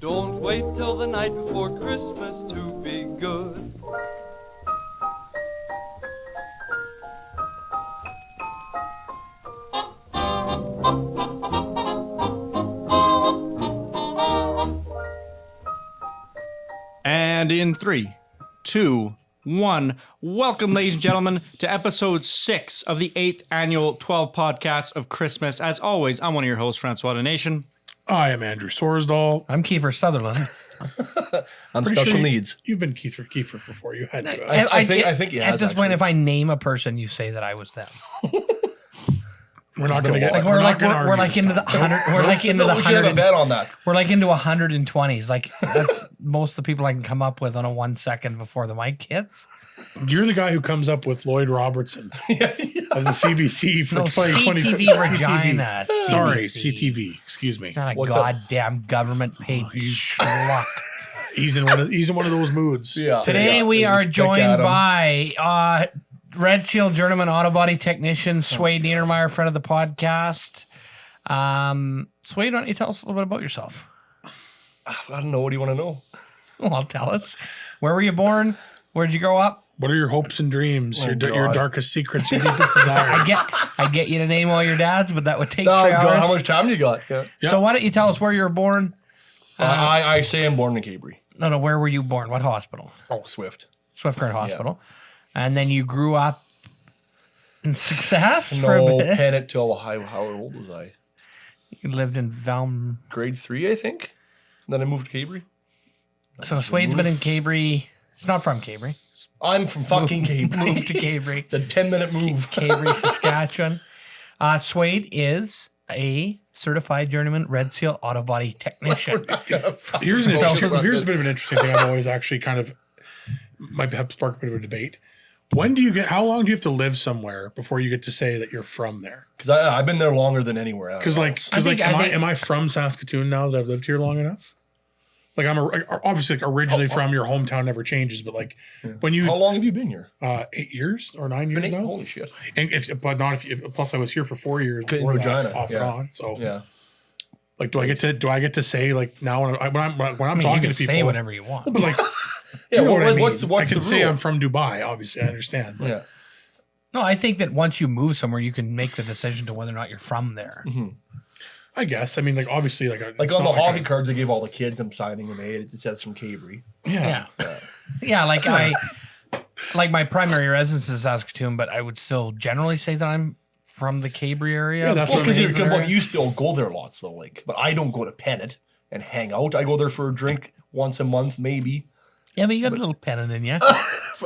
Don't wait till the night before Christmas to be good. And in 3, 2, 1, welcome, ladies and gentlemen, to episode 6 of the 8th annual 12 podcasts of Christmas. As always, I'm one of your hosts, Francois the Nation. I am Andrew Sorsdahl. I'm Kiefer Sutherland. I'm special needs. You've been Kiefer before. You had to. I think he has. At this point, if I name a person, you say that I was them. We're not going to get. Like we're like into the 100. We're like into the we should have a 100. bet on that. We're like into 120s. Like that's most of the people I can come up with on a 1 second before the mic hits. You're the guy who comes up with Lloyd Robertson of the CBC for 2020. CTV Regina. Sorry, CBC. CTV. Excuse me. He's not a What's goddamn government paid schluck. He's in one of those moods. Yeah. Today we are joined by Red Seal Journeyman Autobody Technician Swayde Niedermayer, friend of the podcast. Swayde, why don't you tell us a little bit about yourself? I don't know. What do you want to know? Well, tell us. Where were you born? Where did you grow up? What are your hopes and dreams? Oh, your darkest secrets, your deepest desires? I get you to name all your dads, but that would take 3 Oh, hours. God, how much time you got? Yeah. So why don't you tell us where you were born? I say I'm born in Cabri. No, where were you born? What hospital? Oh, Swift. Swift Hospital. And then you grew up in Success for a No, bit. Pennant till how old was I? You lived in Velm. Grade 3, I think. And then I moved to Cabri. So Swayde's been in Cabri. He's not from Cabri. I'm from fucking Cabri. Moved to Cabri. It's a 10-minute move. Cabri, Saskatchewan. Swayde is a certified journeyman Red Seal Autobody Technician. Here's a bit of an interesting thing. I've always actually kind of might have sparked a bit of a debate. How long do you have to live somewhere before you get to say that you're from there? Because I've been there longer than anywhere else. Am I from Saskatoon now that I've lived here long enough? Like I'm obviously originally from your hometown, never changes. But like when you, how long have you been here? 8 years or 9 years now. Holy shit! And plus I was here for 4 years In before Regina, that, off and on. So yeah. Like, do I get to say like now when I'm I mean, talking you can to people, say whatever you want. but like. Yeah, You know what I mean? what's I can the say rule? I'm from Dubai. Obviously, I understand. But Yeah. No, I think that once you move somewhere, you can make the decision to whether or not you're from there. I guess. I mean, like obviously, like Like on the hockey cards, they gave all the kids I'm signing them. It says from Cabri. Yeah. Yeah, like my primary residence is Saskatoon, but I would still generally say that I'm from the Cabri area. Yeah, that's what Because I mean. you still go there lots though. Like, but I don't go to Pennant and hang out. I go there for a drink once a month, maybe. Yeah, but you got a little pennant in you.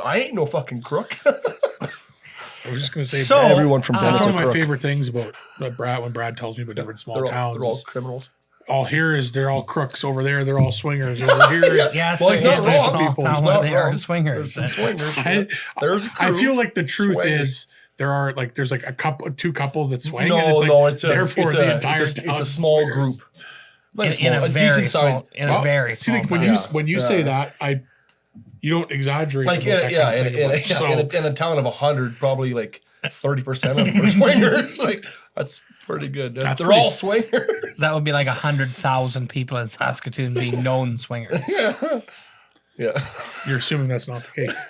I ain't no fucking crook. I was just gonna say. So, everyone from That's Pennant's one a of my crook. favorite things about Brad when Brad tells me about different small towns. They're all is criminals. all here is they're all crooks over there. They're all swingers over here. It's, Yes, Well, he's not wrong, people. He's He's not they are wrong. swingers. There's some swingers. I, There's a I crew. feel like the truth Swingers. is there's like two couples that swing. No, and it's like, no, it's a therefore the entire it's town a small swingers. group. Like In a decent very size. small, Well, very see, small like town. when you say that, you don't exaggerate. Like about that kind of thing, in a town of 100, probably like 30% of them are swingers. Like that's pretty good. They're all swingers. That would be like 100,000 people in Saskatoon being known swingers. Yeah. You're assuming that's not the case.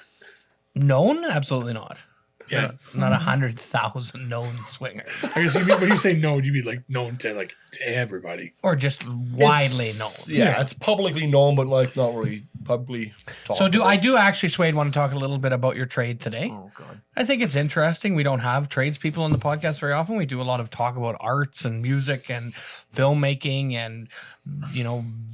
Known? Absolutely not. Yeah. Not 100,000 known swingers. I guess when you say known, you mean like known to everybody. Or just widely known. Yeah, it's publicly known, but like not really publicly talked So about. I do actually, Swayde, want to talk a little bit about your trade today. Oh god. I think it's interesting. We don't have tradespeople on the podcast very often. We do a lot of talk about arts and music and filmmaking and,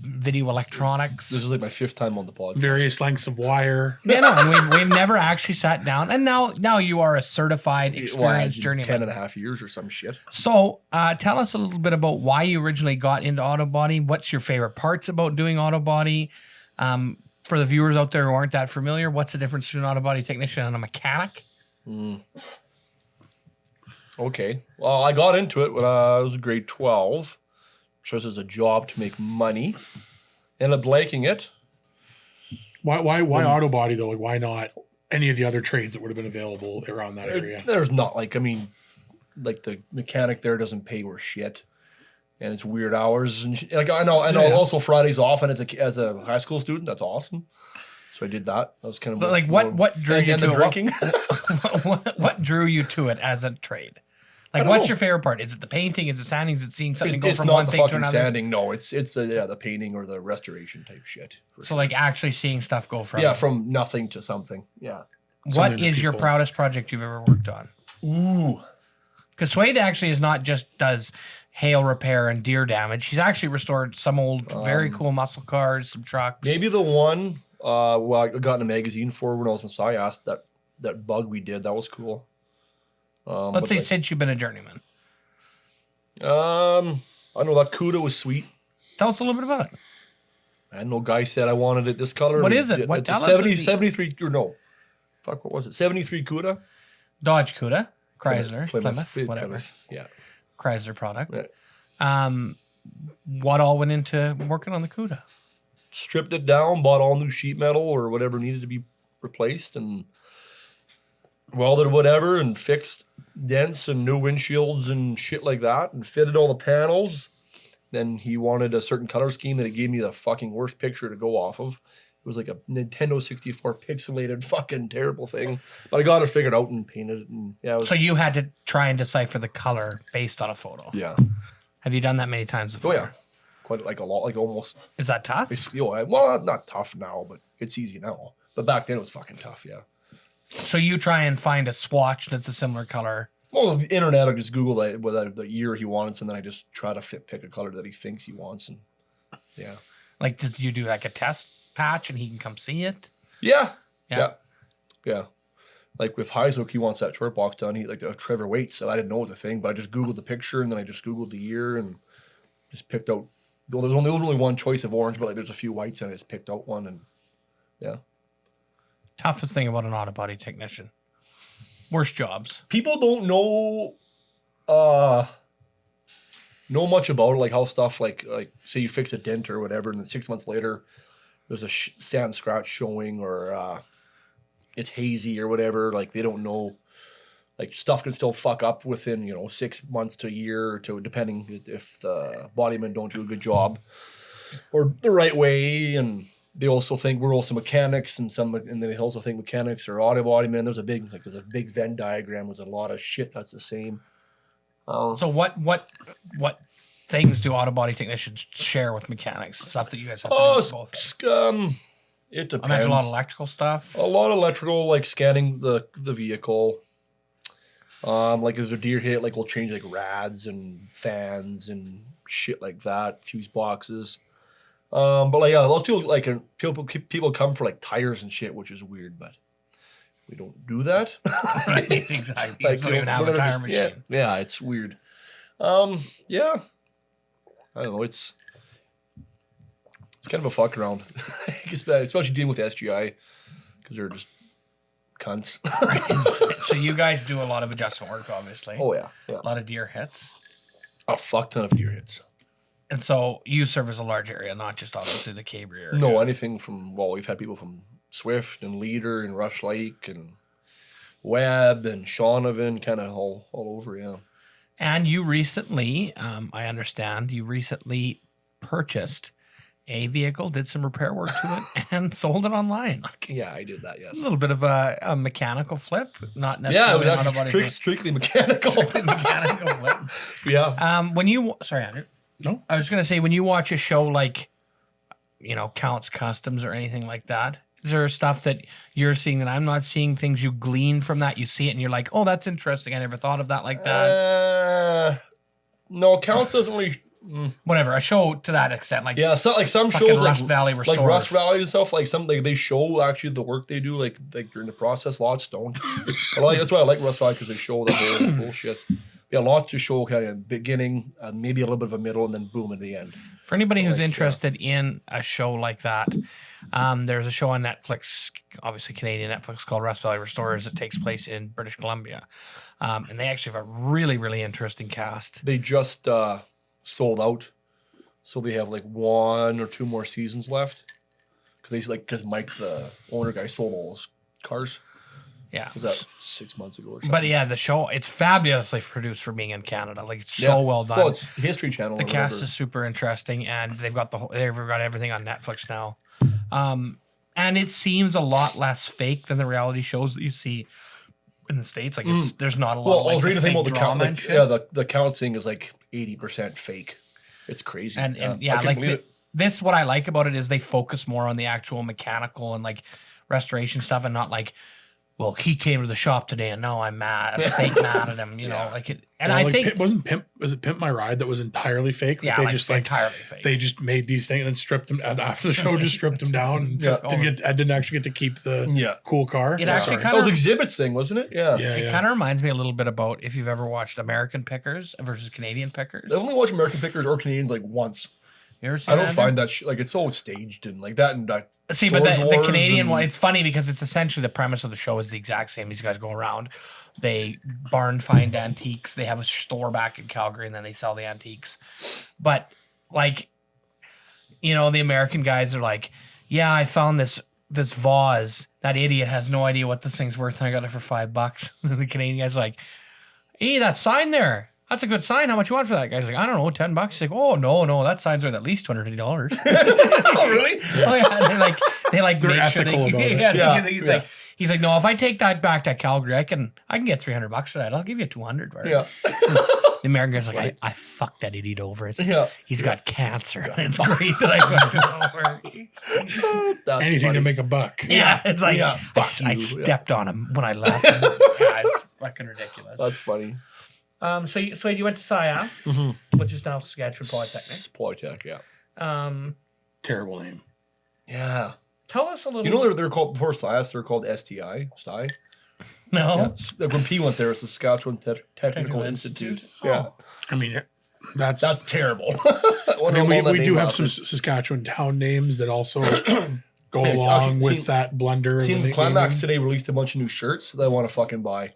video electronics. This is like my 5th time on the podcast. Various lengths of wire. Yeah, no, and we've never actually sat down. And now you are a certified, experienced journeyman. 10.5 years or some shit. So tell us a little bit about why you originally got into Autobody. What's your favorite parts about doing Autobody? For the viewers out there who aren't that familiar, what's the difference between an Autobody technician and a mechanic? Okay. Well, I got into it when I was in grade 12. Just as a job to make money. Ended up liking it. Why Autobody though? Like, why not any of the other trades that would have been available around that area? There's not like the mechanic there doesn't pay worth shit, and it's weird hours and like I know also Fridays off, and as a high school student, that's awesome. So I did that. That was kind of but like what drew you to drinking. What drew you to it as a trade? Like, what's your favorite part? Is it the painting? Is it sanding? Is it seeing something go from one thing to another? Sanding. No, it's the painting or the restoration type shit. So like actually seeing stuff go from from nothing to something. Yeah. What is your proudest project you've ever worked on? Ooh. Because Swayde actually is not just does hail repair and deer damage. He's actually restored some old, very cool muscle cars, some trucks. Maybe the one I got in a magazine for when I was in SciAS, that bug we did, that was cool. Let's say since you've been a journeyman. I know that CUDA was sweet. Tell us a little bit about it. I know guy said I wanted it this color. What is it? What it's a 73 or no. Fuck, what was it? 73 CUDA? Dodge CUDA. Chrysler, Plymouth, whatever. Plymouth, yeah. Chrysler product. Yeah. What all went into working on the CUDA? Stripped it down, bought all new sheet metal or whatever needed to be replaced, and welded whatever, and fixed dents and new windshields and shit like that, and fitted all the panels. Then he wanted a certain color scheme that he gave me the fucking worst picture to go off of. It was like a Nintendo 64 pixelated fucking terrible thing. But I got it figured out and painted it. And yeah, so you had to try and decipher the color based on a photo. Yeah. Have you done that many times before? Oh yeah. Quite like a lot, like almost. Is that tough? Well, not tough now, but it's easy now. But back then it was fucking tough, yeah. So you try and find a swatch that's a similar color. Well, the internet, I just Google the year he wants, and then I just try to pick a color that he thinks he wants, and yeah. Like, does you do like a test patch and he can come see it? Yeah. Like with Heisok, he wants that short box done. He like Trevor Waits, so I didn't know it was a thing, but I just Googled the picture, and then I just Googled the year and just picked out. Well, there's only one choice of orange, but like there's a few whites, and I just picked out one, and yeah. Toughest thing about an Autobody technician. Worst jobs. People don't know much about it, like how stuff like say you fix a dent or whatever, and then 6 months later there's a sand scratch showing, or it's hazy or whatever. Like they don't know, like stuff can still fuck up within 6 months to a year, or to depending if the bodymen don't do a good job or the right way. And they also think we're also mechanics, and they also think mechanics are auto body men. There's a big Venn diagram with a lot of shit that's the same. So what things do auto body technicians share with mechanics? Stuff that you guys have to do with both. It depends. I imagine a lot of electrical stuff. A lot of electrical, like scanning the vehicle. Like if there's a deer hit, like we'll change like rads and fans and shit like that, fuse boxes. But like those people come for like tires and shit, which is weird, but we don't do that. Right, exactly. Like, don't even have a tire machine. Yeah, it's weird. Yeah. I don't know. It's kind of a fuck around, especially dealing with SGI, because they're just cunts. Right. So you guys do a lot of adjustment work, obviously. Oh yeah. A lot of deer hits. A fuck ton of deer hits. And so you service a large area, not just obviously the Cabri area. No, anything from, we've had people from Swift and Leader and Rush Lake and Webb and Shaunavon, kind of all over, yeah. And you recently, I understand, purchased a vehicle, did some repair work to it, and sold it online. Yeah, I did that, yes. A little bit of a mechanical flip, not necessarily. Yeah, it was actually strictly mechanical. Strictly mechanical flip. Yeah. Sorry, Andrew. No. I was going to say, when you watch a show like, Counts Customs or anything like that, is there stuff that you're seeing that I'm not seeing, things you glean from that? You see it and you're like, oh, that's interesting. I never thought of that like that. No, Counts doesn't really... Whatever, a show to that extent. Like, yeah, so, like some shows Rust Valley Restored. Like Rust Valley and stuff, like some they show actually the work they do, like during the process. Lots don't. That's why I like Rust Valley, because they show the whole bullshit. Yeah, lots to show kind of beginning, maybe a little bit of a middle, and then boom at the end. For anybody who's interested in a show like that, there's a show on Netflix, obviously Canadian Netflix, called Rust Valley Restorers that takes place in British Columbia. And they actually have a really, really interesting cast. They just sold out, so they have like 1 or 2 more seasons left. Because Mike, the owner guy, sold all his cars. Yeah. Was that 6 months ago or something? But yeah, the show, it's fabulously produced for being in Canada. Like, it's so well done. Well, it's History Channel. The or cast whatever. is super interesting, and they've got everything on Netflix now. And it seems a lot less fake than the reality shows that you see in the States. Like, there's not a lot of, like, I was reading the a thing fake about the drama count. and shit. Yeah, the counting is like 80% fake. It's crazy. And I yeah, couldn't like believe it. this, what I like about it is they focus more on the actual mechanical and like restoration stuff, and not like, well, he came to the shop today and now I'm mad, fake mad at him, you know, like it. And Well, I like, think was it Pimp My Ride that was entirely fake? yeah, they like, just like entirely fake. they just made these things and then stripped them after the show. Just stripped them down. And I didn't actually get to keep the cool car. It actually Sorry. kind That was of Exhibits thing, wasn't it? Yeah. it kind of reminds me a little bit about if you've ever watched American Pickers versus Canadian Pickers. I've only watched American Pickers or Canadians like once. You ever seen I don't that? find that like it's so staged and like that and that. See, but Storage the Wars Canadian and- one, it's funny because it's essentially the premise of the show is the exact same. These guys go around, they barn find antiques. They have a store back in Calgary, and then they sell the antiques. But like, you know, the American guys are like, yeah, I found this vase. That idiot has no idea what this thing's worth, and I got it for $5. And the Canadian guys are like, hey, that sign there. That's a good sign. How much you want for that? Guy's like, I don't know, $10. He's like, oh no, that sign's worth at least $250. Oh really? Oh yeah, they like They're make sure ethical about it. Yeah. He's like, no, if I take that back to Calgary, I can get $300 for that. I'll give you $200. Right? Yeah. The American guy's like, I fucked that idiot over. He's got cancer. It's great that I fucked him over. That's Anything funny. to make a buck. Yeah, it's like fuck I you. stepped on him when I left. Yeah, it's fucking ridiculous. That's funny. So you went to SciAst, which is now Saskatchewan Polytechnic. Polytech, yeah. Terrible name. Yeah. Tell us a little. You know they're called before SciAst, they're called STI. STI. No. Yeah. Like when P went there, it's the Saskatchewan Technical Institute. Yeah. I mean, that's terrible. we do have some Saskatchewan town names that also go Hey, along actually, with that blunder. of Seen the Climax naming. today released a bunch of new shirts that I want to fucking buy.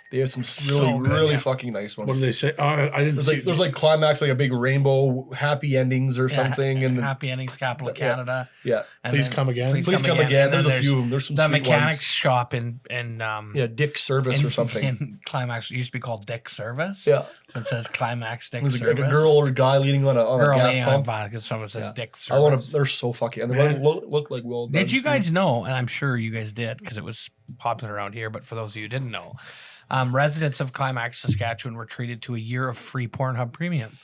They have some So good, really yeah. fucking nice ones. What do they say? I didn't see. There's like Climax, like a big rainbow, happy endings or Yeah, something. And Happy Endings, Capital of Yeah. Canada. yeah, And Please then- come again. please come again. And There's then a few of them. There's some the sweet mechanics ones. shop in Yeah, Dick Service or something. in Climax. It used to be called Dick Service. Yeah, It says Climax Dick there's Service. like a girl or a guy leaning on a Girl gas laying on a pump. bike, because someone says Yeah. Dick Service. I want to. They're so fucking. And they Man. look like well done. Did you guys know, and I'm sure you guys did because it was popular around here, but for those of you who didn't know, residents of Climax, Saskatchewan were treated to a year of free Pornhub Premium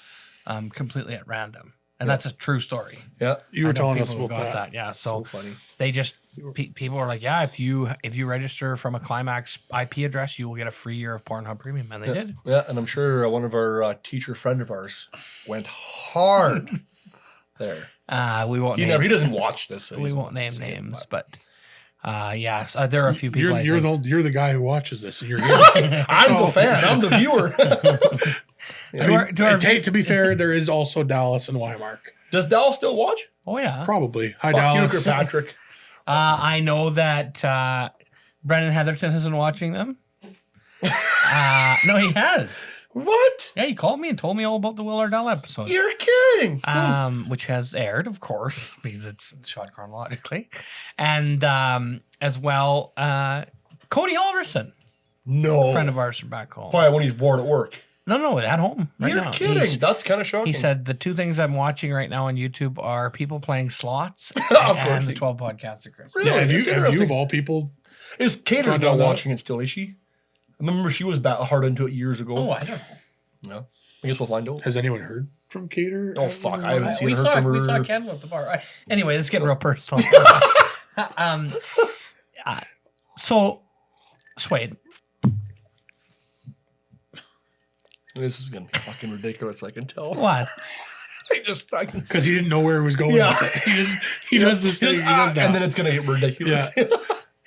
completely at random. And that's a true story. Yeah, You I were know telling us people about who got that. Yeah, so so funny. they just people were like, yeah, if you register from a Climax IP address, you will get a free year of Pornhub Premium, and they did. Yeah, and I'm sure one of our teacher friend of ours went hard there. We won't. He doesn't watch this. So We he's won't not name saying it, names, but yes, there are a few people. You're the guy who watches this, and you're here. I'm the fan. I'm the viewer. I mean, to be fair, there is also Dallas and Wymark. Does Dallas still watch? Oh yeah. Probably. Hi, Fuck Dallas. you, Patrick. I know that Brendan Heatherton has been watching them. No, he has. What? Yeah, he called me and told me all about the Will Ardell episode. You're kidding. Which has aired, of course, because it's shot chronologically. And as well, Cody Alverson, No. friend of ours from back home. Probably when he's bored at work. No, at home. Right You're now. kidding. That's kind of shocking. He said the two things I'm watching right now on YouTube are people playing slots Of and course the he- 12 podcasts of Christmas. Really? Yeah, have you That's interesting. of all people? Is Cater's Gone not down that? watching it still, is she? I remember she was hard into it years ago. Oh, I don't know. No. I guess we'll find out. Has anyone heard from Cater? Oh, fuck, I haven't seen We her saw, from we saw her. Kendall at the bar. Anyway, this is getting real personal. So, Swayde, This is going to be fucking ridiculous, I can tell. what? I can Because he didn't know where he was going. Yeah. with it. He does this thing. He does that. and then it's going to get ridiculous. Yeah.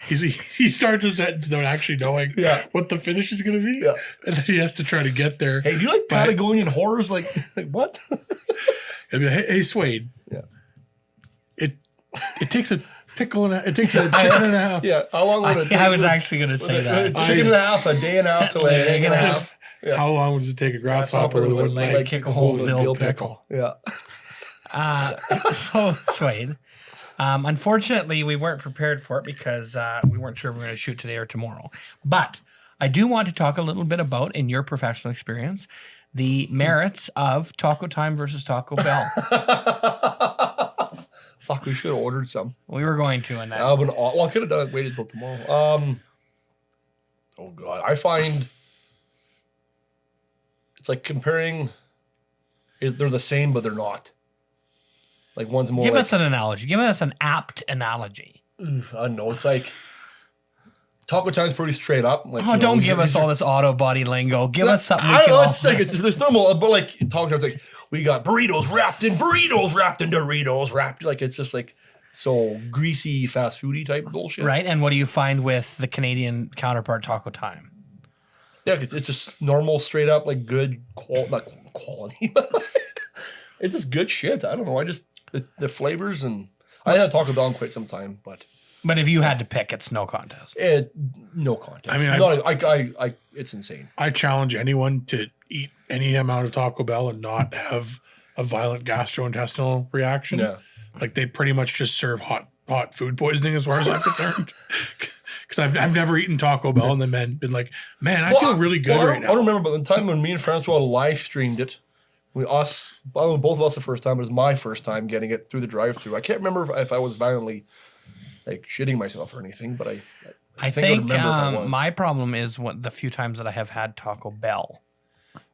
He starts his sentence without actually knowing what the finish is going to be. Yeah. And then he has to try to get there. Hey, do you like But- Patagonian horrors? Like what? He'll be like, hey, Swayde. Yeah. It takes a pickle and it takes a chicken and a half. Yeah. How long would it take? I was actually going to say that. Chicken and a half, a day and a half to lay an egg and a half. Yeah. How long does it take a grasshopper with a wooden leg? kick a hole in a dill pickle. Yeah. So, Swayde, Unfortunately, we weren't prepared for it because we weren't sure if we were going to shoot today or tomorrow. But I do want to talk a little bit about, in your professional experience, the merits of Taco Time versus Taco Bell. Fuck, we should have ordered some. We were going to, and that. Well, I could have done it, waited till tomorrow. Oh God, I find it's like comparing. They're the same, but they're not. Like one's more. Give like, us an analogy. Give us an apt analogy. I don't know. It's like Taco Time's pretty straight up. Like, Oh, don't give us all this Autobody lingo. Give us something we I can don't know. all... It's like it's normal, but like Taco Time's like we got burritos wrapped in Doritos wrapped. Like it's just like so greasy, fast foody type bullshit. Right, and what do you find with the Canadian counterpart Taco Time? Yeah, it's just normal, straight up, like good not quality. It's just good shit. I don't know. I just the flavors, and I haven't had Taco Bell in quite some time, but if you had to pick, it's no contest. No contest. I mean, I it's insane. I challenge anyone to eat any amount of Taco Bell and not have a violent gastrointestinal reaction. Yeah. Like they pretty much just serve hot food poisoning as far as I'm concerned. Because I've never eaten Taco Bell and then been like, man, I feel really good right now. I don't remember, but the time when me and Francois live streamed it, both of us the first time, it was my first time getting it through the drive-thru. I can't remember if I was violently like shitting myself or anything, but I think I remember if I was. My problem is the few times that I have had Taco Bell,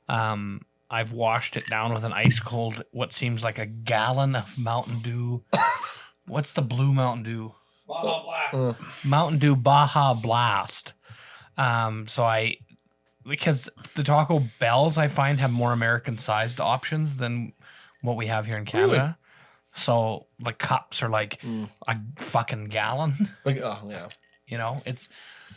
I've washed it down with an ice cold, what seems like a gallon of Mountain Dew. What's the blue Mountain Dew? Baja Blast. Mountain Dew Baja Blast. Because the Taco Bells I find have more American sized options than what we have here in Canada. Really? So the cups are like a fucking gallon. Like, yeah. You know, it's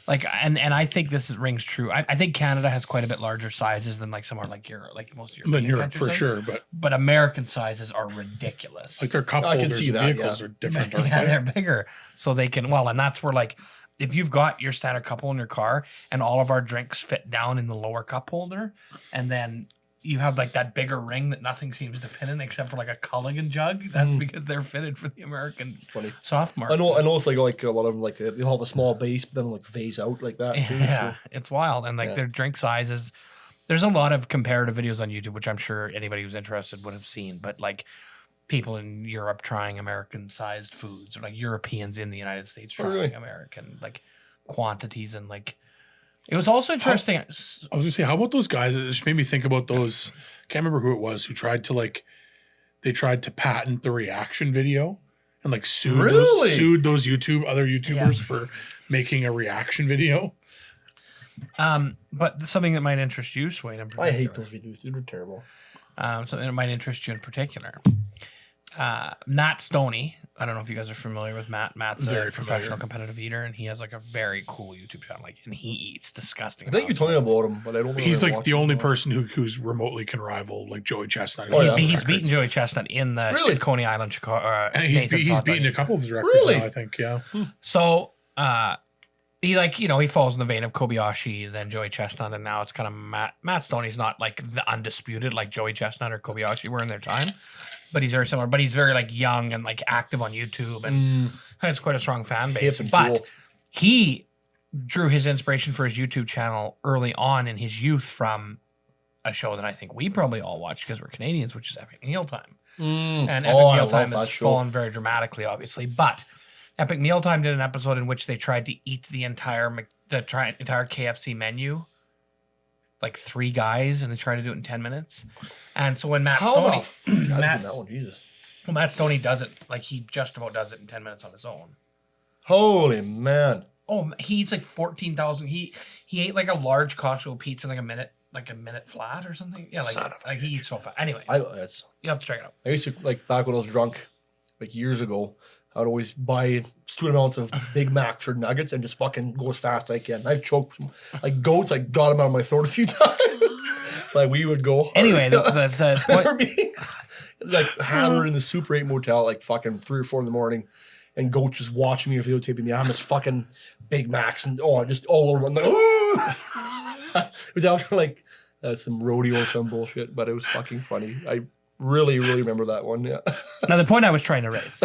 like, and I think rings true. I think Canada has quite a bit larger sizes than like somewhere like Europe, like most European Than Europe countries for have. sure, But American sizes are ridiculous. like their cup I can holders see and that, vehicles yeah. are different. aren't Yeah, they? they're bigger, so they can. Well, and that's where like if you've got your standard cup holder in your car, and all of our drinks fit down in the lower cup holder, and then you have like that bigger ring that nothing seems to fit in except for like a Culligan jug. That's because they're fitted for the American Funny. soft market. I know it's like a lot of them, like they'll have a small base, but then like phase out like that too. Yeah, So. it's wild, and like their drink sizes. There's a lot of comparative videos on YouTube, which I'm sure anybody who's interested would have seen. But like people in Europe trying American-sized foods, or like Europeans in the United States trying really? American like quantities, and like it was also interesting. I was gonna say, how about those guys? It just made me think about those. Can't remember who it was who tried to patent the reaction video and like sued those other YouTubers for making a reaction video. But something that might interest you, Swayde, in particular. I hate those videos. They're terrible. Something that might interest you in particular. Matt Stoney. I don't know if you guys are familiar with Matt. Matt's Very a professional familiar. competitive eater, and he has like a very cool YouTube channel. Like, and he eats disgusting. I think you told me about him, but I don't know. He's if I like watched the him only or not. person who's remotely can rival like Joey Chestnut. Oh, yeah. He's beaten Joey Chestnut in the Really? Coney Island, Chicago. and he's beaten a couple of his records Really? now, I think. Yeah. So, he he falls in the vein of Kobayashi, then Joey Chestnut, and now it's kind of Matt Stoney's not like the undisputed like Joey Chestnut or Kobayashi were in their time, but he's very similar. But he's very like young and like active on YouTube, and has quite a strong fan base. Hip and But cool. he drew his inspiration for his YouTube channel early on in his youth from a show that I think we probably all watch because we're Canadians, which is Epic Mealtime. And Epic I Mealtime love has that show. fallen very dramatically, obviously. But Epic Mealtime did an episode in which they tried to eat the entire KFC menu, like 3 guys, and they tried to do it in 10 minutes. And so when Matt Stoney, I haven't seen that one. Jesus. well, Matt Stoney does it, like he just about does it in 10 minutes on his own. Holy man. Oh, he eats like 14,000. He ate like a large Costco pizza in like a minute flat or something. Yeah, like he eats so fast. Anyway, you have to check it out. I used to, like, back when I was drunk, like years ago, I would always buy stupid amounts of Big Macs or nuggets and just fucking go as fast as I can. I've choked like goats. I got them out of my throat a few times. Like we would go. Anyway, I what, remember being like hammered in the Super 8 motel, like fucking 3 or 4 in the morning, and goats just watching me or videotaping me. I'm just fucking Big Macs and just all over. I'm like, it was after like some rodeo or some bullshit, but it was fucking funny. I really, really remember that one. Yeah. now the point I was trying to raise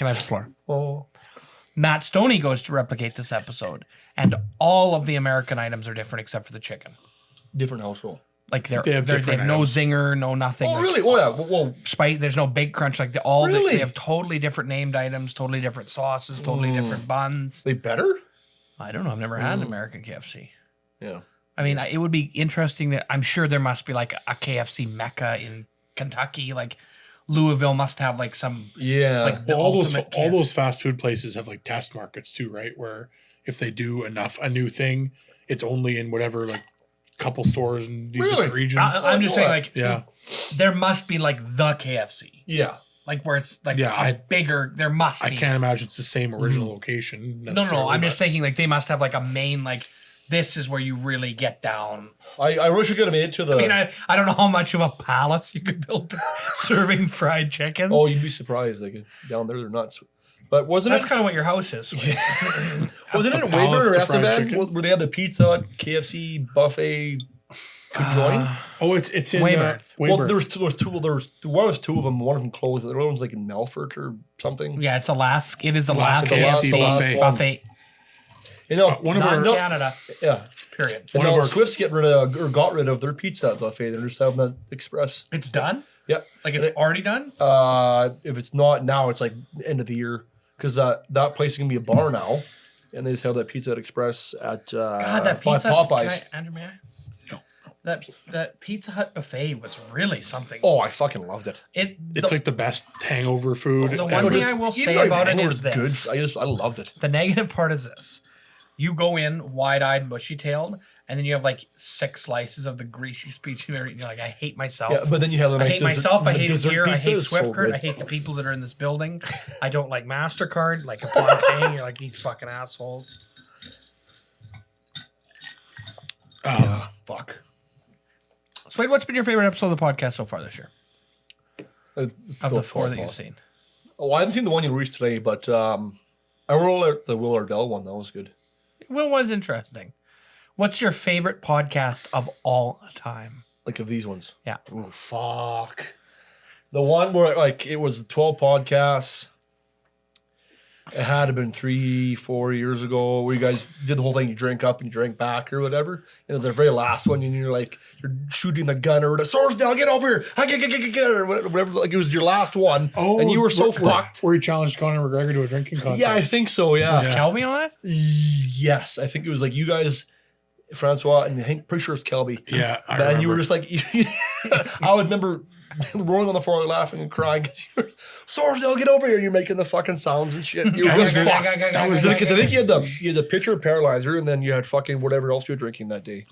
recognize the floor. Oh. Matt Stoney goes to replicate this episode, and all of the American items are different except for the chicken. Different household. Like They have they have different no items. zinger, no nothing. Oh, like, really? Oh, yeah. Whoa. Spice. There's no big crunch. Like Really? they have totally different named items, totally different sauces, totally different buns. They better? I don't know. I've never had an American KFC. Yeah. I mean, it would be interesting that I'm sure there must be like a KFC mecca in Kentucky. Like Louisville must have like some. Yeah. Like the Well, all ultimate those fast food places have like test markets too, right? Where if they do a new thing, it's only in whatever like couple stores in these different regions. I'm just saying, like, yeah, there must be like the KFC, yeah. like where it's like Yeah, bigger. There must be. I can't imagine it's the same original location. No. necessarily, I'm but- just thinking like they must have like a main like. This is where you really get down. I wish we could have made it to the. I mean, I don't know how much of a palace you could build serving fried chicken. Oh, you'd be surprised. Like down there, they're nuts. But wasn't That's it? kind of what your house is. Wasn't it A in palace Weyburn or to after fried that chicken? where they had the pizza, KFC buffet could join? Oh, it's in Weyburn. Weyburn. Well, there was two of them. One of them closed. The other one's like in Melfort or something. Yeah, it's Alaska. It is Alaska Alaska KFC KFC buffet. buffet. You know, one of Not our in Canada. yeah. Period. And One of now our- Swift's getting rid of or got rid of their pizza buffet. They're just having that express. It's done. Yeah. Like it's already done. If it's not now, it's like end of the year because that place is gonna be a bar now, and they just have that Pizza Hut Express at God, that by pizza. Popeyes. Andrew, may I? No. That Pizza Hut buffet was really something. Oh, I fucking loved it. It's like the best hangover food. The one ever. thing I will say about it is this. I loved it. The negative part is this. You go in wide-eyed, bushy-tailed, and then you have like 6 slices of the greasy speech. And you're like, I hate myself. Yeah, but then you have the I nice hate myself. I hate it dessert here. I pizza hate is so Swiftcurt. good. I hate the people that are in this building. I don't like MasterCard. Like upon paying, you're like these fucking assholes. Yeah, fuck. Swayde, what's been your favorite episode of the podcast so far this year? Of the 4 that you've seen. Oh, I haven't seen the one you released today, but I rolled out the Will Ardell one. That was good. Will was interesting. What's your favorite podcast of all time? Like of these ones. Yeah. Oh, fuck. The one where like it was 12 podcasts. It had to have been 3-4 years ago where you guys did the whole thing. You drink up and you drink back or whatever. And the very last one, and you're like, you're shooting the gun or the swords down, get over here. Get, or whatever. Like it was your last one. Oh, and you were so fucked. Where he challenged Conor McGregor to a drinking contest. Yeah, I think so. Yeah. Was Kelby on it? Yes. I think it was like you guys, Francois, and I think pretty sure it's Kelby. Yeah, I And you were remember. just like, I would remember rolling on the floor laughing and crying. Sorsdale, get over here! You're making the fucking sounds and shit. You were just fucked. That was Because I think you had the pitcher of Paralyzer, and then you had fucking whatever else you were drinking that day.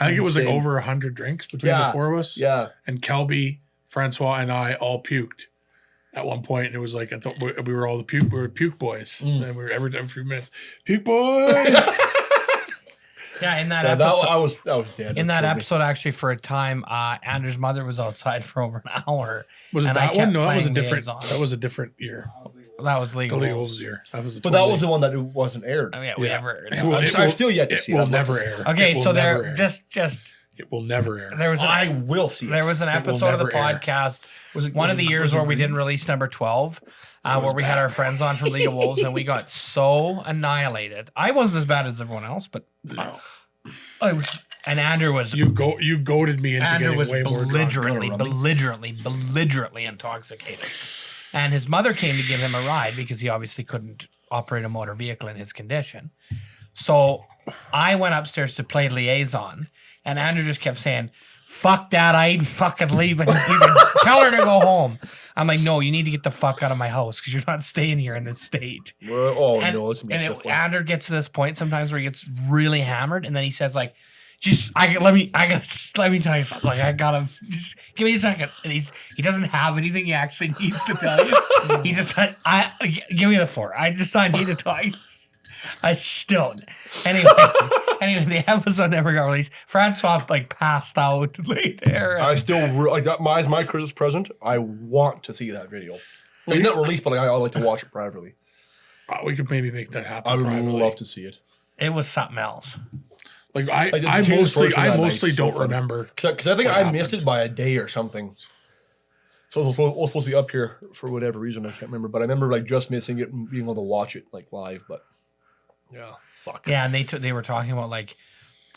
I think it was like Insane. over 100 drinks between Yeah. the 4 of us. Yeah, And Kelby, Francois, and I all puked at one point, and it was like I thought we were all we were puke boys, and we were every few minutes, puke boys. Yeah, in that yeah episode. I was dead. In It that killed me. episode, actually, for a time, Andrew's mother was outside for over an hour. Was it And I that kept one? No, that was a playing different. Liaison. That was a different year. That was The legal. League Wolves year. That was. But that was the one that wasn't aired. Oh, yeah, we Yeah. ever. It will- I've still yet to it see will that. never air. Okay, It will so never there air. just It will never air. there was I an, will see. there was an It will episode of the never air. podcast. Was it One of the was it- years was it where we green? didn't release number 12, was where we had bad. our friends on from League of Wolves, and we got so annihilated. I wasn't as bad as everyone else, but No. I was. And Andrew was. You goaded me into Andrew getting was way more drunk. belligerently intoxicated. And his mother came to give him a ride because he obviously couldn't operate a motor vehicle in his condition. So I went upstairs to play liaison, and Andrew just kept saying, fuck that, I ain't fucking leaving. You can tell her to go home. I'm like, no, you need to get the fuck out of my house because you're not staying here in this state. Well, oh And, no, it's and messed up. Andrew gets to this point sometimes where he gets really hammered, and then he says like, let me tell you something. Like I gotta just give me a second. And he doesn't have anything he actually needs to tell you. He just give me the floor. I need to talk. I still anyway. The episode never got released. Francois like passed out late there. I still like that. My Christmas present. I want to see that video. Like, not released, but like, I like to watch it privately. We could maybe make that happen. I would privately. love to see it. It was something else. Like the I tunes mostly version that night don't is so funny. remember. Because I think what I missed happened. it by a day or something. So it was supposed to be up here for whatever reason. I can't remember. But I remember like just missing it and being able to watch it like live. But yeah, fuck. Yeah, and they were talking about like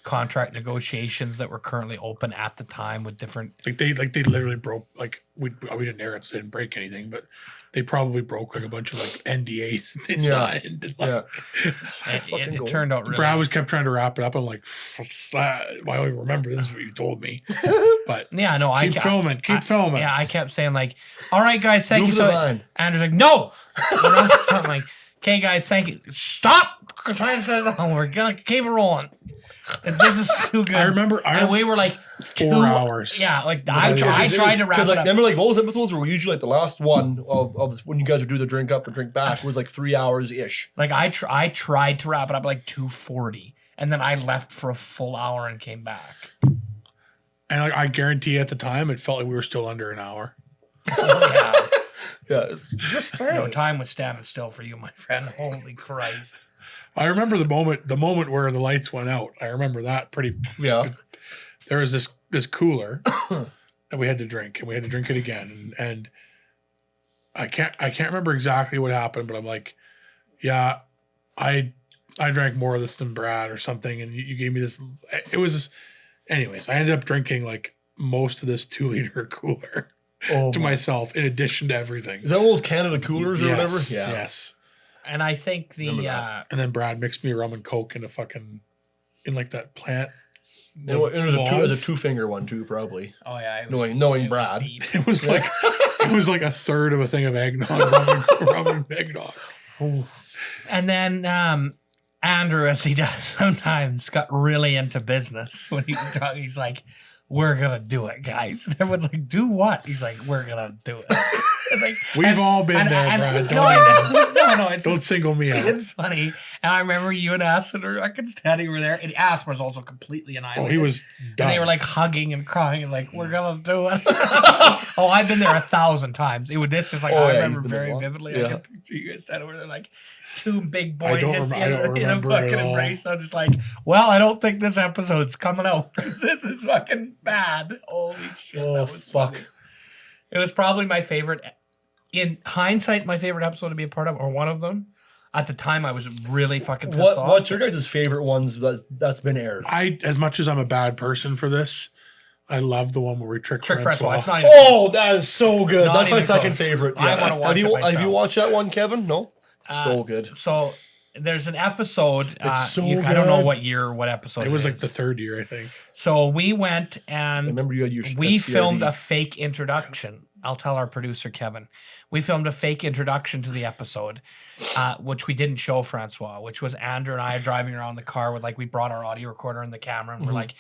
contract negotiations that were currently open at the time with different. They literally broke, like we didn't air it, so they didn't break anything, but they probably broke like a bunch of like NDAs that they signed. And, like, It turned out really. Brad was kept trying to wrap it up. I'm like, why don't you remember? This is what you told me. But yeah, no, keep filming. Yeah, I kept saying like, all right, guys, thank Move you. the So line. Andrew's like, no. I'm like, okay, guys, thank you. Stop trying to say that. We're gonna keep it rolling. This is too good. I remember and we were like 4 hours. Yeah, like I tried to wrap it like, up. remember like those episodes were usually like the last one of when you guys would do the drink up and drink back was like 3 hours ish. Like I tried to wrap it up at like 2:40, and then I left for a full hour and came back. And like, I guarantee at the time it felt like we were still under an hour. Yeah. Yeah, just No, time was standing still for you, my friend. Holy Christ. I remember the moment where the lights went out. I remember that pretty. Yeah. There was this cooler that we had to drink, and we had to drink it again. And I can't remember exactly what happened, but I'm like, yeah, I drank more of this than Brad or something, and you gave me this. It was, anyways. I ended up drinking like most of this 2-liter cooler to myself, in addition to everything. Is that one of those Canada coolers or whatever? Yeah. Yes. And I think And then Brad mixed me rum and Coke in like that plant. It was a 2-finger one too, probably. oh yeah, Knowing Brad. deep. It was like a third of a thing of eggnog, rum and eggnog. And then Andrew, as he does sometimes, got really into business when he was talking. He's like, "We're gonna do it, guys." And everyone's like, "Do what?" He's like, "We're gonna do it." Like, We've all been there, Brad. No, Don't single me out. It's funny. And I remember you and Aspen or fucking standing over there, and Aspen was also completely annihilated. Oh, he was done. And they were like hugging and crying and like, "We're gonna do it." Oh, I've been there 1,000 times. This just like, I remember very vividly. Yeah. I can picture you guys standing over there like two big boys just I don't in a remember fucking at all. embrace. I'm just like, well, I don't think this episode's coming out. This is fucking bad. Holy shit. Oh, that was fuck. funny. It was probably my favorite. In hindsight, my favorite episode to be a part of, or one of them. At the time, I was really fucking pissed off. What's your guys' favorite ones that's been aired? As much as I'm a bad person for this, I love the one where we trick Francois? Francois. It's not even Oh, that is so good. Not That's my even second close. favorite. I wanna watch it myself. Have you watched that one, Kevin? No? It's so good. So there's an episode. It's so I don't know good. what year, what episode It was like is. the third year, I think. So we went I and remember you had your we SCRD. filmed a fake introduction. I'll tell our producer, Kevin. We filmed a fake introduction to the episode, which we didn't show Francois, which was Andrew and I driving around the car with we brought our audio recorder and the camera and we're like,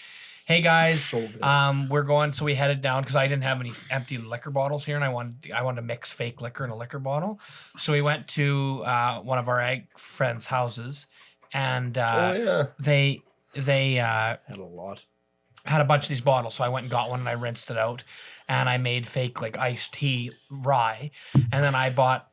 hey guys, So good. we're going. So we headed down because I didn't have any empty liquor bottles here and I wanted to mix fake liquor in a liquor bottle. So we went to one of our egg friends' houses and they Had a lot. had a bunch of these bottles. So I went and got one and I rinsed it out and I made fake iced tea rye. And then I bought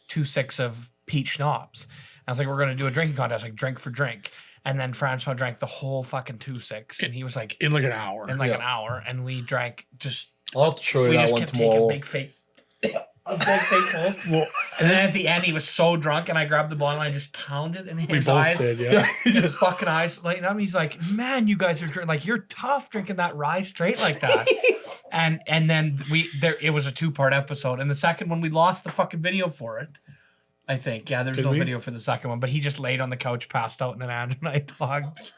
2 sticks of peach schnapps. I was like, we're going to do a drinking contest, like drink for drink. And then Francois drank the whole fucking 2 sticks. And he was like, In like an hour. an hour. And we drank just, I'll have to show you we that just one kept tomorrow. taking big fake pulls. Well, And then at the end, he was so drunk, and I grabbed the bottle and I just pounded, and we his both eyes, did, yeah. his fucking eyes lighting up. He's like, "Man, you guys are like, you're tough drinking that rye straight like that." and then it was a 2-part episode, and the second one we lost the fucking video for it. I think, yeah, there's Did no we? video for the second one, but he just laid on the couch, passed out, and then Andrew and I talked.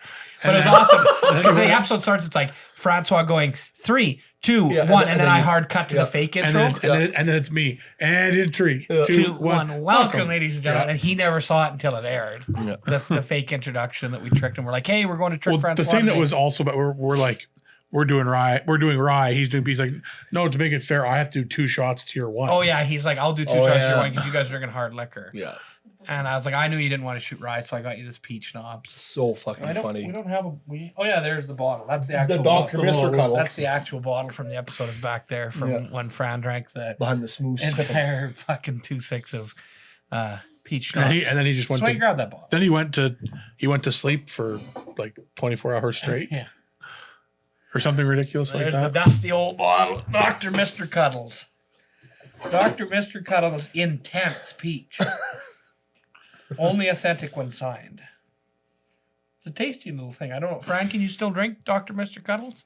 But it was awesome because the episode starts. It's like Francois going 3, 2, 1, and then I hard cut to the fake intro. And then it's me. And in 3, 2, 2, 1. 1. Welcome, ladies and gentlemen. Yeah. And he never saw it until it aired. Yeah. The fake introduction that we tricked him. We're like, hey, we're going to trick Well, Francois. the thing that today. was also, but we're like, we're doing rye. He's like, no, to make it fair, I have to do 2 shots to your 1. Oh, yeah. He's like, I'll do 2 Oh, shots yeah. your one because you guys are drinking hard liquor. Yeah. And I was like, I knew you didn't want to shoot rye, so I got you this peach schnapps. So fucking We funny. don't have oh, yeah, there's the bottle. That's the actual The bottle. Dr. Mr. Cuddles. That's the actual bottle from the episode is back there from when Fran drank the Behind the smooth. entire fucking 2 sticks of peach And schnapps. then he just went So I to, grabbed that bottle. then he went to sleep for like 24 hours straight. Yeah. Or something ridiculous There's like the that. dusty old bottle, Dr. Mr. Cuddles. Dr. Mr. Cuddles Intense Peach. Only authentic when signed. It's a tasty little thing. I don't know. Fran, can you still drink Dr. Mr. Cuddles?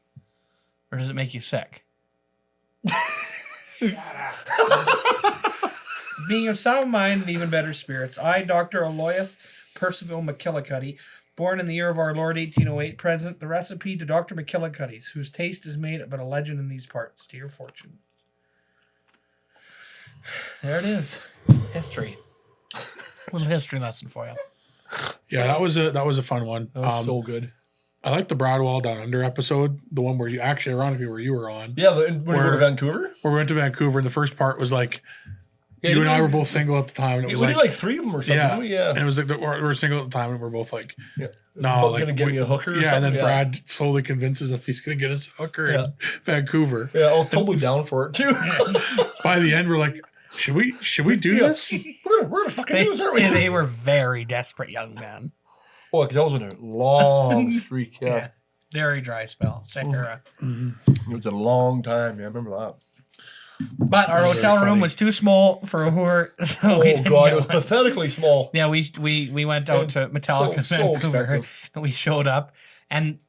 Or does it make you sick? Being of sound mind and even better spirits, I, Dr. Aloysius Percival McKillicuddy, born in the year of our Lord 1808, present the recipe to Dr. McKillicuddy's, whose taste is made but a legend in these parts. To your fortune. There it is. History. A little history lesson for you. Yeah, that was a fun one. That was so good. I like the Bradwell Down Under episode, the one where you actually, ironically, where you were on. Yeah, when we went to Vancouver? Where we went to Vancouver, and the first part was like, you and I were both single at the time. And it was we did like 3 of them or something. Yeah. And it was like, we're single at the time, and we're both like, no, like, going to get me a hooker or yeah, something. and then Brad slowly convinces us he's going to get us a hooker in Vancouver. Yeah, I was totally down for it, too. By the end, we're like, should we do this? We're gonna fucking do this, aren't we? They were very desperate young men. Oh, because that was a long streak, yeah. Very dry spell. Sahara. It was a long time. Yeah, I remember that. But our hotel room was too small for a whore. So we didn't God, get it was one. pathetically small. Yeah, we went out to Metallica so Vancouver, expensive. and we showed up, and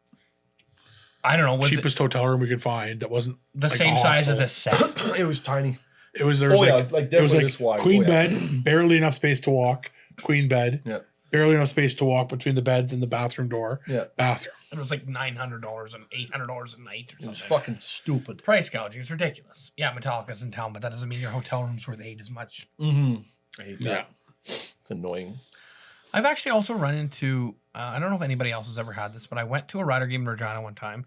I don't know, was Cheapest hotel room we could find that wasn't it the like same a size as hostel. this set? It was tiny. It was there was yeah, like like it was definitely like this wide. queen Oh, yeah. bed, barely enough space to walk. Queen bed, Yeah. barely enough space to walk between the beds and the bathroom door. Yeah. Bathroom. It was like $900 and $800 a night or It was something. fucking stupid. Price gouging is ridiculous. Yeah, Metallica's in town, but that doesn't mean your hotel room's worth 8 as much. Mm-hmm. I hate Yeah. that. It's annoying. I've actually also run into, I don't know if anybody else has ever had this, but I went to a Rider game in Regina one time.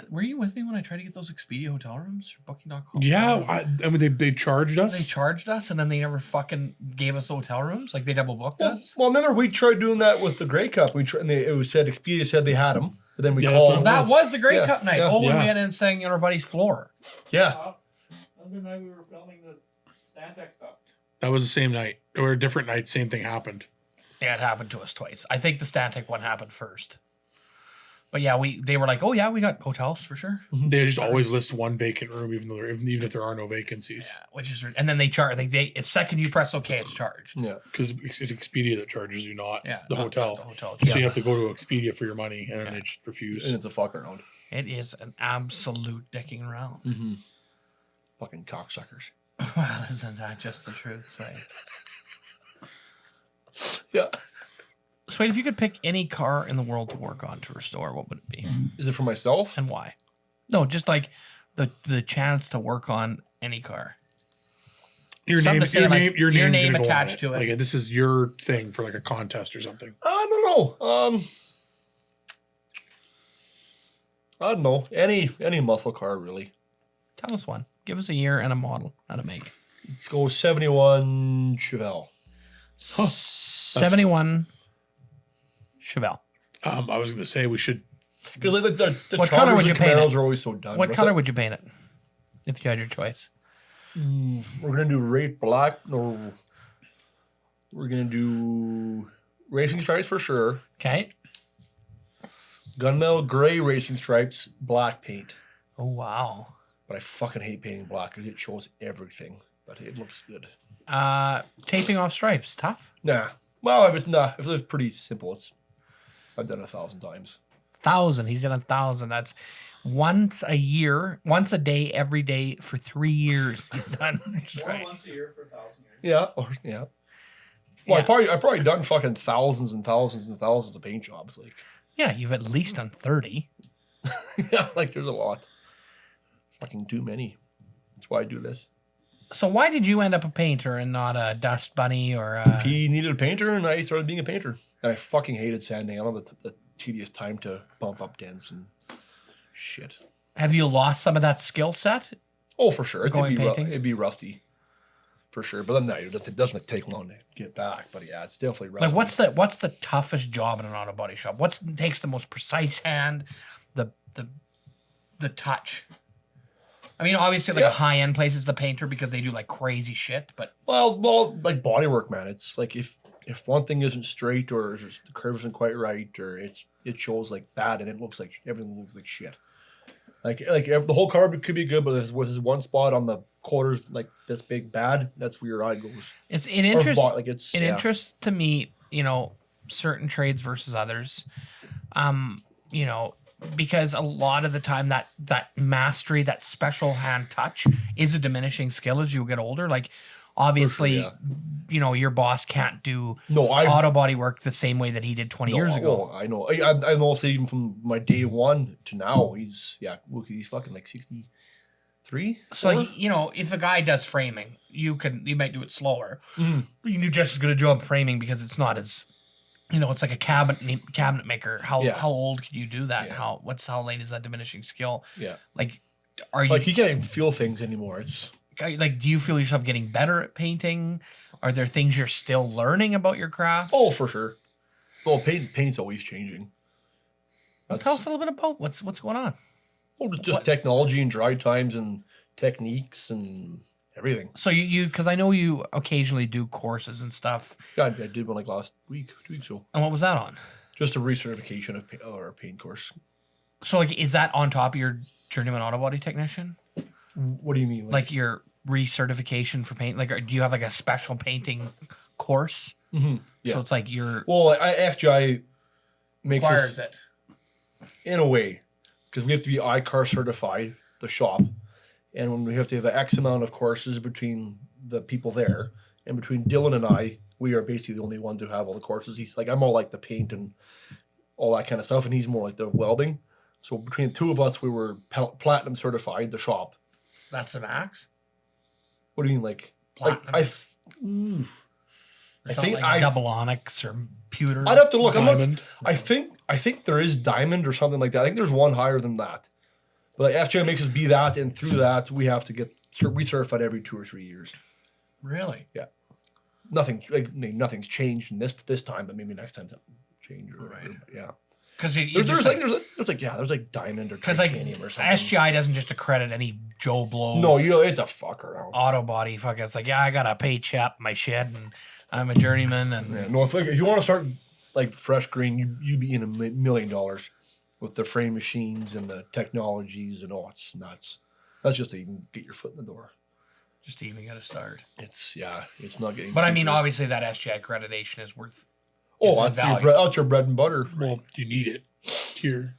Were you with me when I tried to get those Expedia hotel rooms? Booking.com? Yeah, I mean they charged us. They charged us and then they never fucking gave us hotel rooms? Like they double booked us? Well, remember we tried doing that with the Grey Cup. We tried, and Expedia said they had them, but then we Yeah, that's called. what That was the Grey Yeah, Cup night. yeah, when yeah. we had in staying on our buddy's floor. Yeah. Other night we were filming the Stantec stuff. That was the same night or a different night. Same thing happened. Yeah, it happened to us twice. I think the Stantec one happened first. But yeah, they were like, oh yeah, we got hotels for sure. They just always list one vacant room, even if there are no vacancies. Yeah, which is, and then they charge. It's second you press OK, it's charged. Yeah. Because it's Expedia that charges you, not Yeah, the not hotel. The hotel. So you have to go to Expedia for your money, and then they just refuse. And it's a fuck around. It is an absolute dicking around. Mm-hmm. Fucking cocksuckers. Well, isn't that just the truth, Swayde? Yeah. Swayde, if you could pick any car in the world to work on to restore, what would it be, Is it for myself? and why? No, just like the chance to work on any car. Your Something name, to say, your like, name, your your name's name gonna go on attached to it. Like this is your thing for like a contest or something. I don't know. I don't know. Any muscle car really. Tell us one. Give us a year and a model. How to make. Let's go 71 Chevelle. 71 Chevelle. I was going to say we should. Because like the What color would Chargers you and paint Camaros it? are always so done. What What's color that? would you paint it if you had your choice? We're gonna do rate black. No, we're gonna do racing stripes for sure. Okay. Gunmetal gray racing stripes, black paint. Oh, wow. But I fucking hate painting black because it shows everything. But it looks good. Taping off stripes. Tough. Nah. Well, if it's pretty simple, I've done it 1,000 times. 1,000. He's done 1,000. That's once a year, once a day, every day for 3 years. He's done. That's right. Once a year for 1,000 years. Yeah. Yeah. Well, Yeah. I probably done fucking thousands and thousands and thousands of paint jobs. Like, Yeah, you've at least done 30. yeah, like there's a lot. Fucking too many. That's why I do this. So why did you end up a painter and not a dust bunny or a... He needed a painter, and I started being a painter. And I fucking hated sanding. I don't have the tedious time to bump up dents and shit. Have you lost some of that skill set? Oh, for sure. Going painting? It'd be rusty. For sure. But then no, it doesn't take long to get back. But yeah, it's definitely rusty. Like what's the toughest job in an auto body shop? What takes the most precise hand, the touch? I mean, obviously, like high end places, the painter because they do like crazy shit. But Well, like bodywork, man. It's like if one thing isn't straight or the curve isn't quite right or it shows like that and it looks like everything looks like shit. Like the whole car could be good, but there's one spot on the quarters like this big bad, that's where your eye goes. It's an interest. Like it's Interest to me, certain trades versus others. Because a lot of the time that mastery, that special hand touch is a diminishing skill as you get older. Like obviously, your boss can't do auto body work the same way that he did 20 years ago. I know. I know. So even from my day one to now, he's fucking like 63. So if a guy does framing, you might do it slower. You can do just as good a job framing because it's not as, it's like a cabinet maker. How old can you do that? Yeah. How late is that diminishing skill? Yeah. Like, are you like he can't even feel things anymore? It's like, do you feel yourself getting better at painting? Are there things you're still learning about your craft? oh for sure. Well, paint's always changing. Tell us a little bit about what's going on. Well, just technology and dry times and techniques and everything. So because I know you occasionally do courses and stuff. I did one like last week, 2 weeks ago. And what was that on? Just a recertification of our paint course. So like, is that on top of your journeyman Autobody technician? What do you mean? Like your recertification for paint? Like, do you have like a special painting course? Mm-hmm. Yeah. So it's like your FGI makes requires us it in a way because we have to be ICAR certified, the shop, and when we have to have an X amount of courses between the people there and between Dylan and I, we are basically the only ones who have all the courses. He's like, I'm all like the paint and all that kind of stuff, and he's more like the welding. So between the two of us, we were platinum certified, the shop. That's the max. What do you mean, like Platinum. I think like double onyx or pewter. I'd have to look. Diamond. I think there is diamond or something like that. I think there's one higher than that. But like FGI makes us be that, and through that we have to get recertified every 2 or 3 years. Really? Yeah. Nothing's changed in this time, but maybe next time something will change. Right. Yeah. Because there's like diamond or titanium or something. SGI doesn't just accredit any Joe Blow. No, it's a fuck around. Autobody. Fuck. It's like, I got a paint shop in my shed and I'm a journeyman. And Yeah, no, if you want to start like fresh green, you'd be in $1 million with the frame machines and the technologies and it's nuts. That's just to even get your foot in the door. just to even get a start. It's not getting. But I mean, cheaper. obviously that SGI accreditation is worth. Oh, that's your bread and butter. Well, you need it here.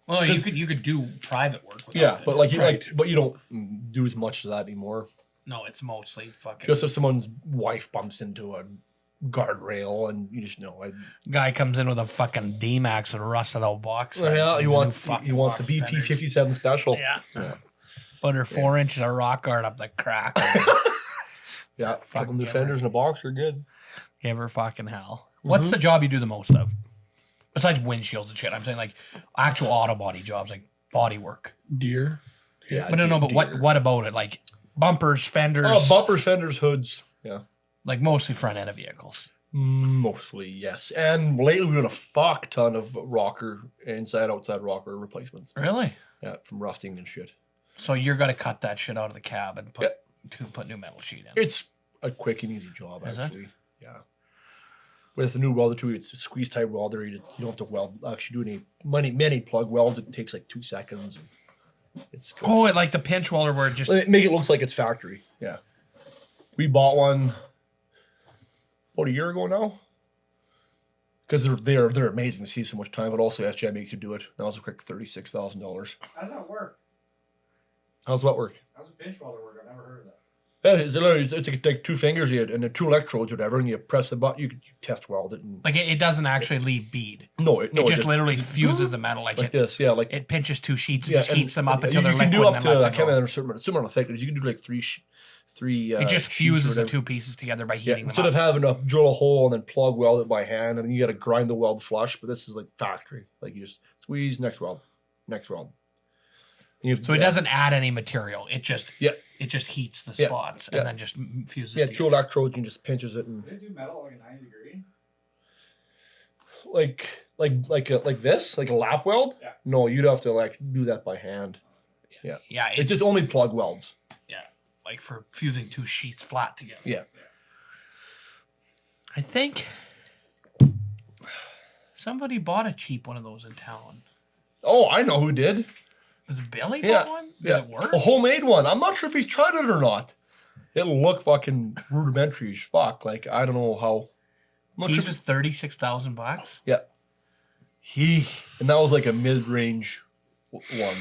Well, you could do private work with Yeah, it. but Right. but you don't do as much of that anymore. No, it's mostly fucking. Just if someone's wife bumps into a guardrail and you just know. Guy comes in with a fucking D-Max and rusted out box. Yeah, he wants a box BP fenders. 57 special. Yeah. Under 4 inches of rock guard up the crack. Yeah, Fucking couple new give fenders in a box are good. Give her fucking hell. What's the job you do the most of? Besides windshields and shit. I'm saying like actual auto body jobs, like body work. Deer. Yeah, But no, but deer. what about it? Like bumpers, fenders, Oh, bumpers, fenders, hoods. Yeah. like mostly front end of vehicles. Mostly, yes. And lately we've done a fuck ton of rocker, inside, outside rocker replacements. Really? Yeah, from rusting and shit. So you're gonna cut that shit out of the cab and put new metal sheet in. It's a quick and easy job, Is it? actually. Yeah. With the new welder too, it's a squeeze type welder. You don't have to actually do many plug welds. It takes like 2 seconds. It's good. Oh, like the pinch welder where it just Make it look like it's factory. Yeah. We bought one about a year ago now. Because they're amazing to see so much time, but also SGI makes you do it. That was a quick $36,000. How does that work? How's that work? How's a pinch welder work? I've never heard of that. Yeah, it's like 2 fingers and the 2 electrodes or whatever, and you press the button. You test weld it. And like it doesn't actually leave bead. it It literally fuses the metal like it. this. Yeah, like It pinches 2 sheets and yeah, just heats them up and until they're you can liquid. do up and to then I lets it can't go. remember a certain amount of thickness. You can do like three. It just sheets or fuses the whatever. 2 pieces together by Yeah, heating them instead up. of having to drill a hole and then plug weld it by hand, and then you got to grind the weld flush. But this is like factory. Like you just squeeze, next weld. And So it doesn't add any material. It just Yeah. it just heats the Yeah. spots Yeah. and then just fuses Yeah, it 2 together. electrodes. You just pinches it and Did it do metal at like a 90 degree? like this, like a lap weld. Yeah. No, you'd have to like do that by hand. Yeah, It's just only plug welds. like for fusing 2 sheets flat together. Yeah. I think somebody bought a cheap one of those in town. Oh, I know who did. Was it Billy Yeah. bought one? Did Yeah. it work? A homemade one. I'm not sure if he's tried it or not. It'll look fucking rudimentary as fuck. Like, I don't know how. I'm not He sure was $36,000. Yeah. And that was like a mid-range one.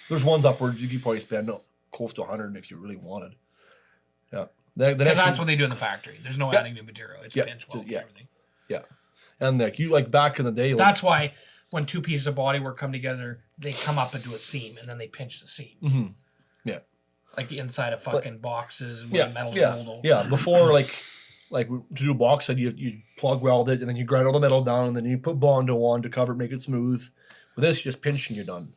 There's ones upwards you could probably spend close to 100 if you really wanted. Yeah. The next That's one, what they do in the factory. There's no Yeah. adding new material. It's Yeah. pinch weld and Yeah. everything. yeah. And like back in the day, like, That's why when two pieces of bodywork come together, they come up into a seam and then they pinch the seam. Mhm. Yeah. Like the inside of fucking boxes and Yeah, where the metal's yeah, rolled over. yeah. Before, like to do a box set, you plug weld it and then you grind all the metal down and then you put Bondo on to cover it, make it smooth. With this, you just pinch and you're done.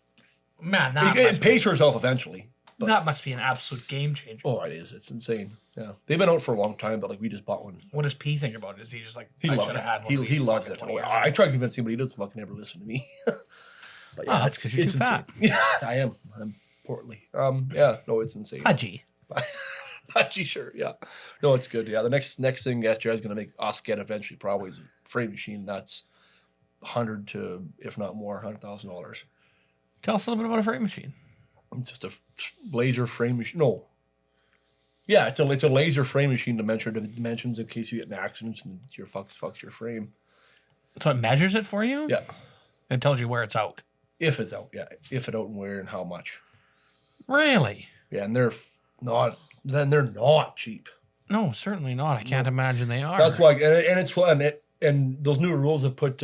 Man, It pays for itself eventually. But, that must be an absolute game changer. oh, it is. It's insane. Yeah, they've been out for a long time, but like we just bought one. What does P think about it? Is he just like, He I loves should it. have had one? He of these loves fucking it. 20 years I ago. try to convince him, but he doesn't fucking ever listen to me. But Oh, that's 'cause you're too fat. Yeah, I am. I'm portly. Yeah, no, it's insane. Pudgy. Pudgy, sure. Yeah, no, it's good. Yeah, the next thing SGI is going to make us get eventually probably is a frame machine that's $100 to, if not more, $100,000. Tell us a little bit about a frame machine. It's just a laser frame machine. No. Yeah, it's a laser frame machine to measure the dimensions in case you get in accidents and your fucks your frame. So it measures it for you? Yeah. It tells you where it's out. If it's out, yeah. If it out and where and how much. Really? Yeah, and they're not cheap. No, certainly not. I can't imagine they are. That's why, and it's fun. And those new rules have put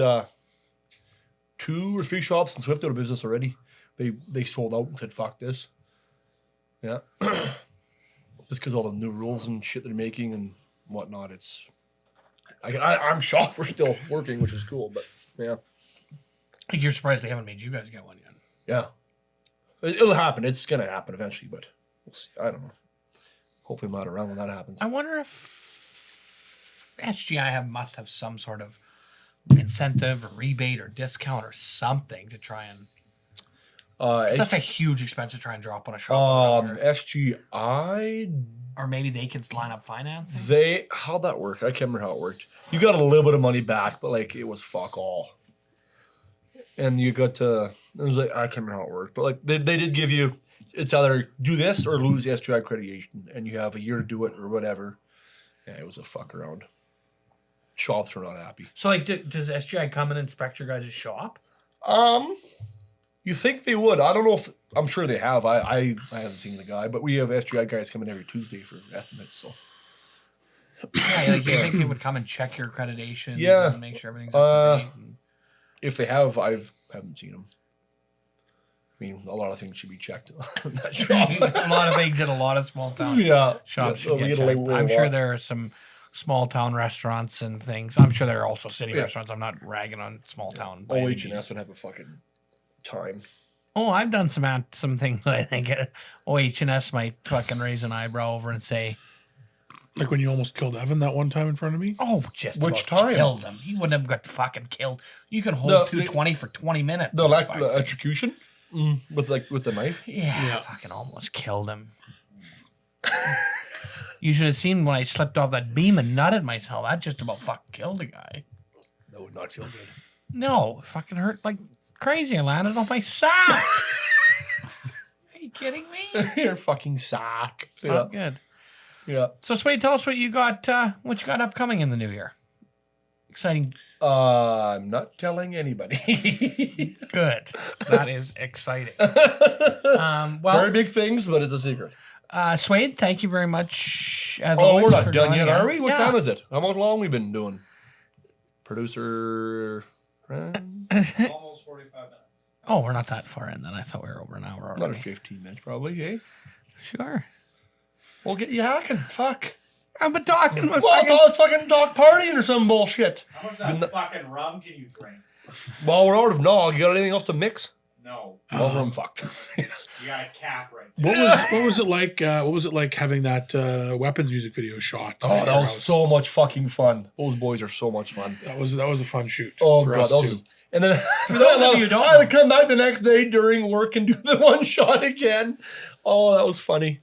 2 or 3 shops in Swift out of business already. They sold out and said, fuck this. Yeah. Just because all the new rules and shit they're making and whatnot, I'm shocked we're still working, which is cool, but yeah. You're surprised they haven't made you guys get one yet. Yeah. It'll happen. It's going to happen eventually, but we'll see. I don't know. Hopefully I'm not around when that happens. I wonder if SGI must have some sort of incentive or rebate or discount or something to try and... 'cause that's a huge expense to try and drop on a shop. SGI, or maybe they can line up financing. how'd that work? I can't remember how it worked. You got a little bit of money back, but like it was fuck all. And you got it was like, I can't remember how it worked, but like they did give you, it's either do this or lose the SGI accreditation, and you have a year to do it or whatever. Yeah, it was a fuck around. Shops were not happy. So like, does SGI come and inspect your guys' shop? You think they would? I don't know if I'm sure they have. I haven't seen the guy, but we have SGI guys coming every Tuesday for estimates. So Yeah, like you think they would come and check your accreditation? Yeah. And make sure everything's up to date. if they have, haven't seen them. I mean, a lot of things should be checked on that shop. A lot of things in a lot of small town Yeah, shops. so should we get get a checked. little I'm sure lot. there are some small town restaurants and things. I'm sure there are also city Yeah. restaurants. I'm not ragging on small town. by any OH means. and S would have a fucking time. Oh, I've done some things that I think OH&S might fucking raise an eyebrow over and say, Like when you almost killed Evan that one time in front of me. "Oh, just Which about time? killed him. He wouldn't have got fucking killed. You can hold The- 220 for 20 minutes. The 5, 6. electrocution with the knife. Yeah, fucking almost killed him. You should have seen when I slipped off that beam and nutted myself. That just about fucking killed a guy. That would not feel good. No, it fucking hurt like crazy. I landed on my sack. Are you kidding me? Your fucking sack. It's not good. Yeah. So, Swayde, tell us what you got upcoming in the new year. Exciting. I'm not telling anybody. Good. That is exciting. Well, Very big things, but it's a secret. Swayde, thank you very much. As Oh, always, we're not for done joining yet, are us. we? What Yeah. time is it? How long we been doing? Producer friend? Almost 45 minutes. Oh, we're not that far in then. I thought we were over an hour Another already. 15 minutes probably, eh? Sure. We'll get you hacking. Fuck. I've been talking with Well, it's fucking dog partying or some bullshit. How much of Didn't that fucking rum can you drink? Well, we're out of nog. You got anything else to mix? No. Well, I'm fucked. You got a cap right there. What was it like? What was it like having that weapons music video shot? Oh, at that your was house? so much fucking fun. Those boys are so much fun. That was a fun shoot. Oh for god, us that was. too. And then for those of you who don't I had know. to come back the next day during work and do the one shot again. Oh, that was funny.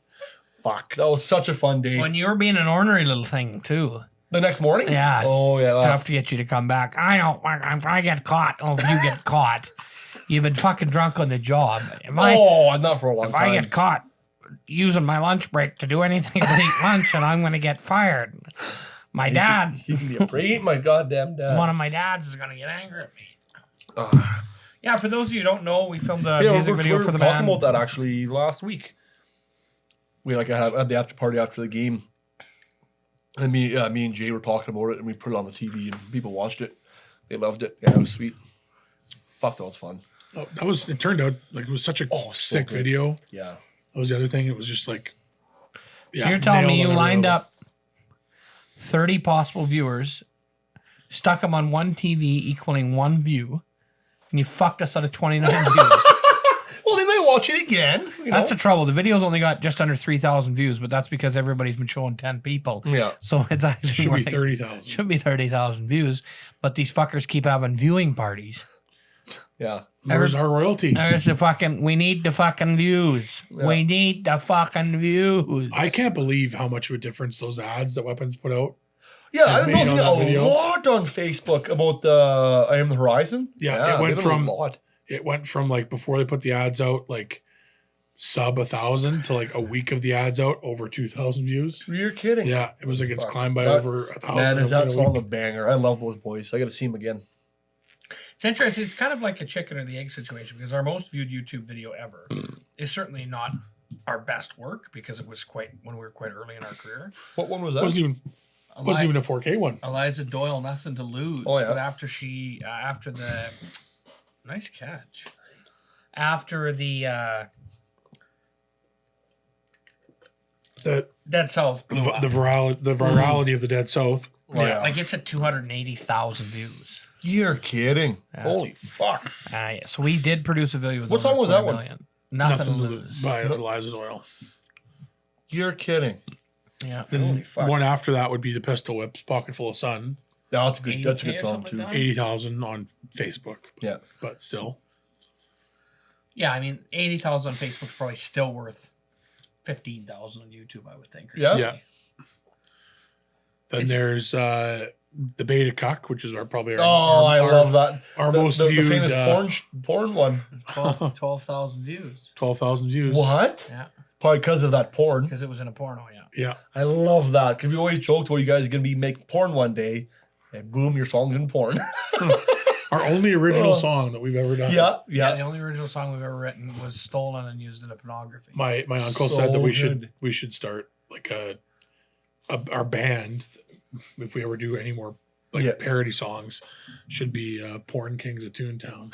Fuck, that was such a fun day. When you were being an ornery little thing, too. The next morning? Yeah. Oh yeah. Tough to get you to come back. I know. If I get caught, if you get caught, You've been fucking drunk on the job. Not for a long If time. I get caught using my lunch break to do anything but eat lunch, and I'm going to get fired. My dad, He can be a great, my goddamn dad. one of my dads is going to get angry at me. Yeah, for those of you who don't know, we filmed a music video for the talking band. about that actually last week. We had the after party after the game, and me and Jay were talking about it, and we put it on the TV, and people watched it. They loved it. Yeah, it was sweet. Fuck, that was fun. Oh, it turned out like it was such a so sick good. video. Yeah. That was the other thing. It was just like, So you're telling me nailed you on every lined level. up 30 possible viewers, stuck them on one TV equaling one view, and you fucked us out of 29 views. Well, they might watch it again. That's the trouble. The video's only got just under 3,000 views, but that's because everybody's been showing 10 people. Yeah. So it's actually Should more be like- 30,000. Should be 30,000 views, but these fuckers keep having viewing parties. Yeah. Where's our royalties? We need the fucking views. Yeah. We need the fucking views. I can't believe how much of a difference those ads that Weapons put out. Yeah, Has I've made noticed on that a video. lot on Facebook about the I Am the Horizon. Yeah, it went they've done from- a lot. It went from like before they put the ads out, like sub 1,000 to like a week of the ads out over 2,000 views. You're kidding. Yeah, it was like it's Fuck. climbed by That- over 1,000. Man, is in that a song week. a banger? I love those boys. I got to see them again. It's interesting. It's kind of like a chicken or the egg situation because our most viewed YouTube video ever is certainly not our best work because it was when we were quite early in our career. What one was It that? wasn't even a 4K one. Eliza Doyle, Nothing to Lose. Oh, yeah. But after the nice catch. After the The Dead South blew up. the virality of the Dead South. Oh, yeah. Like it's at 280,000 views. You're kidding. Yeah. Holy fuck. Yeah. So we did produce a video with What over song was that 20 one? million. Nothing to Lose. by Eliza Doyle. You're kidding. Yeah. Then Holy fuck. one after that would be the Pistol Whips, Pocket Full of Sun, That's a good 80K or song something too. like that? 80,000 on Facebook. Yeah. But still. Yeah, I mean, 80,000 on Facebook's probably still worth 15,000 on YouTube, I would think. Yeah. Yeah. Then there's the Beta Cuck, which is probably I love that. our The- most the viewed famous porn one. 12,000 views. 12,000 views. What? Yeah, Probably because of that porn. because it was in a porno, yeah. Yeah. I love that because we always joked, well, you guys are gonna be making porn one day, and boom, your song's in porn. Our only original song that we've ever done. yeah, Yeah, yeah. the only original song we've ever written was stolen and used in a pornography. My uncle So said that good. we should start like our band, if we ever do any more like Yeah. parody songs, should be Porn Kings of Toontown.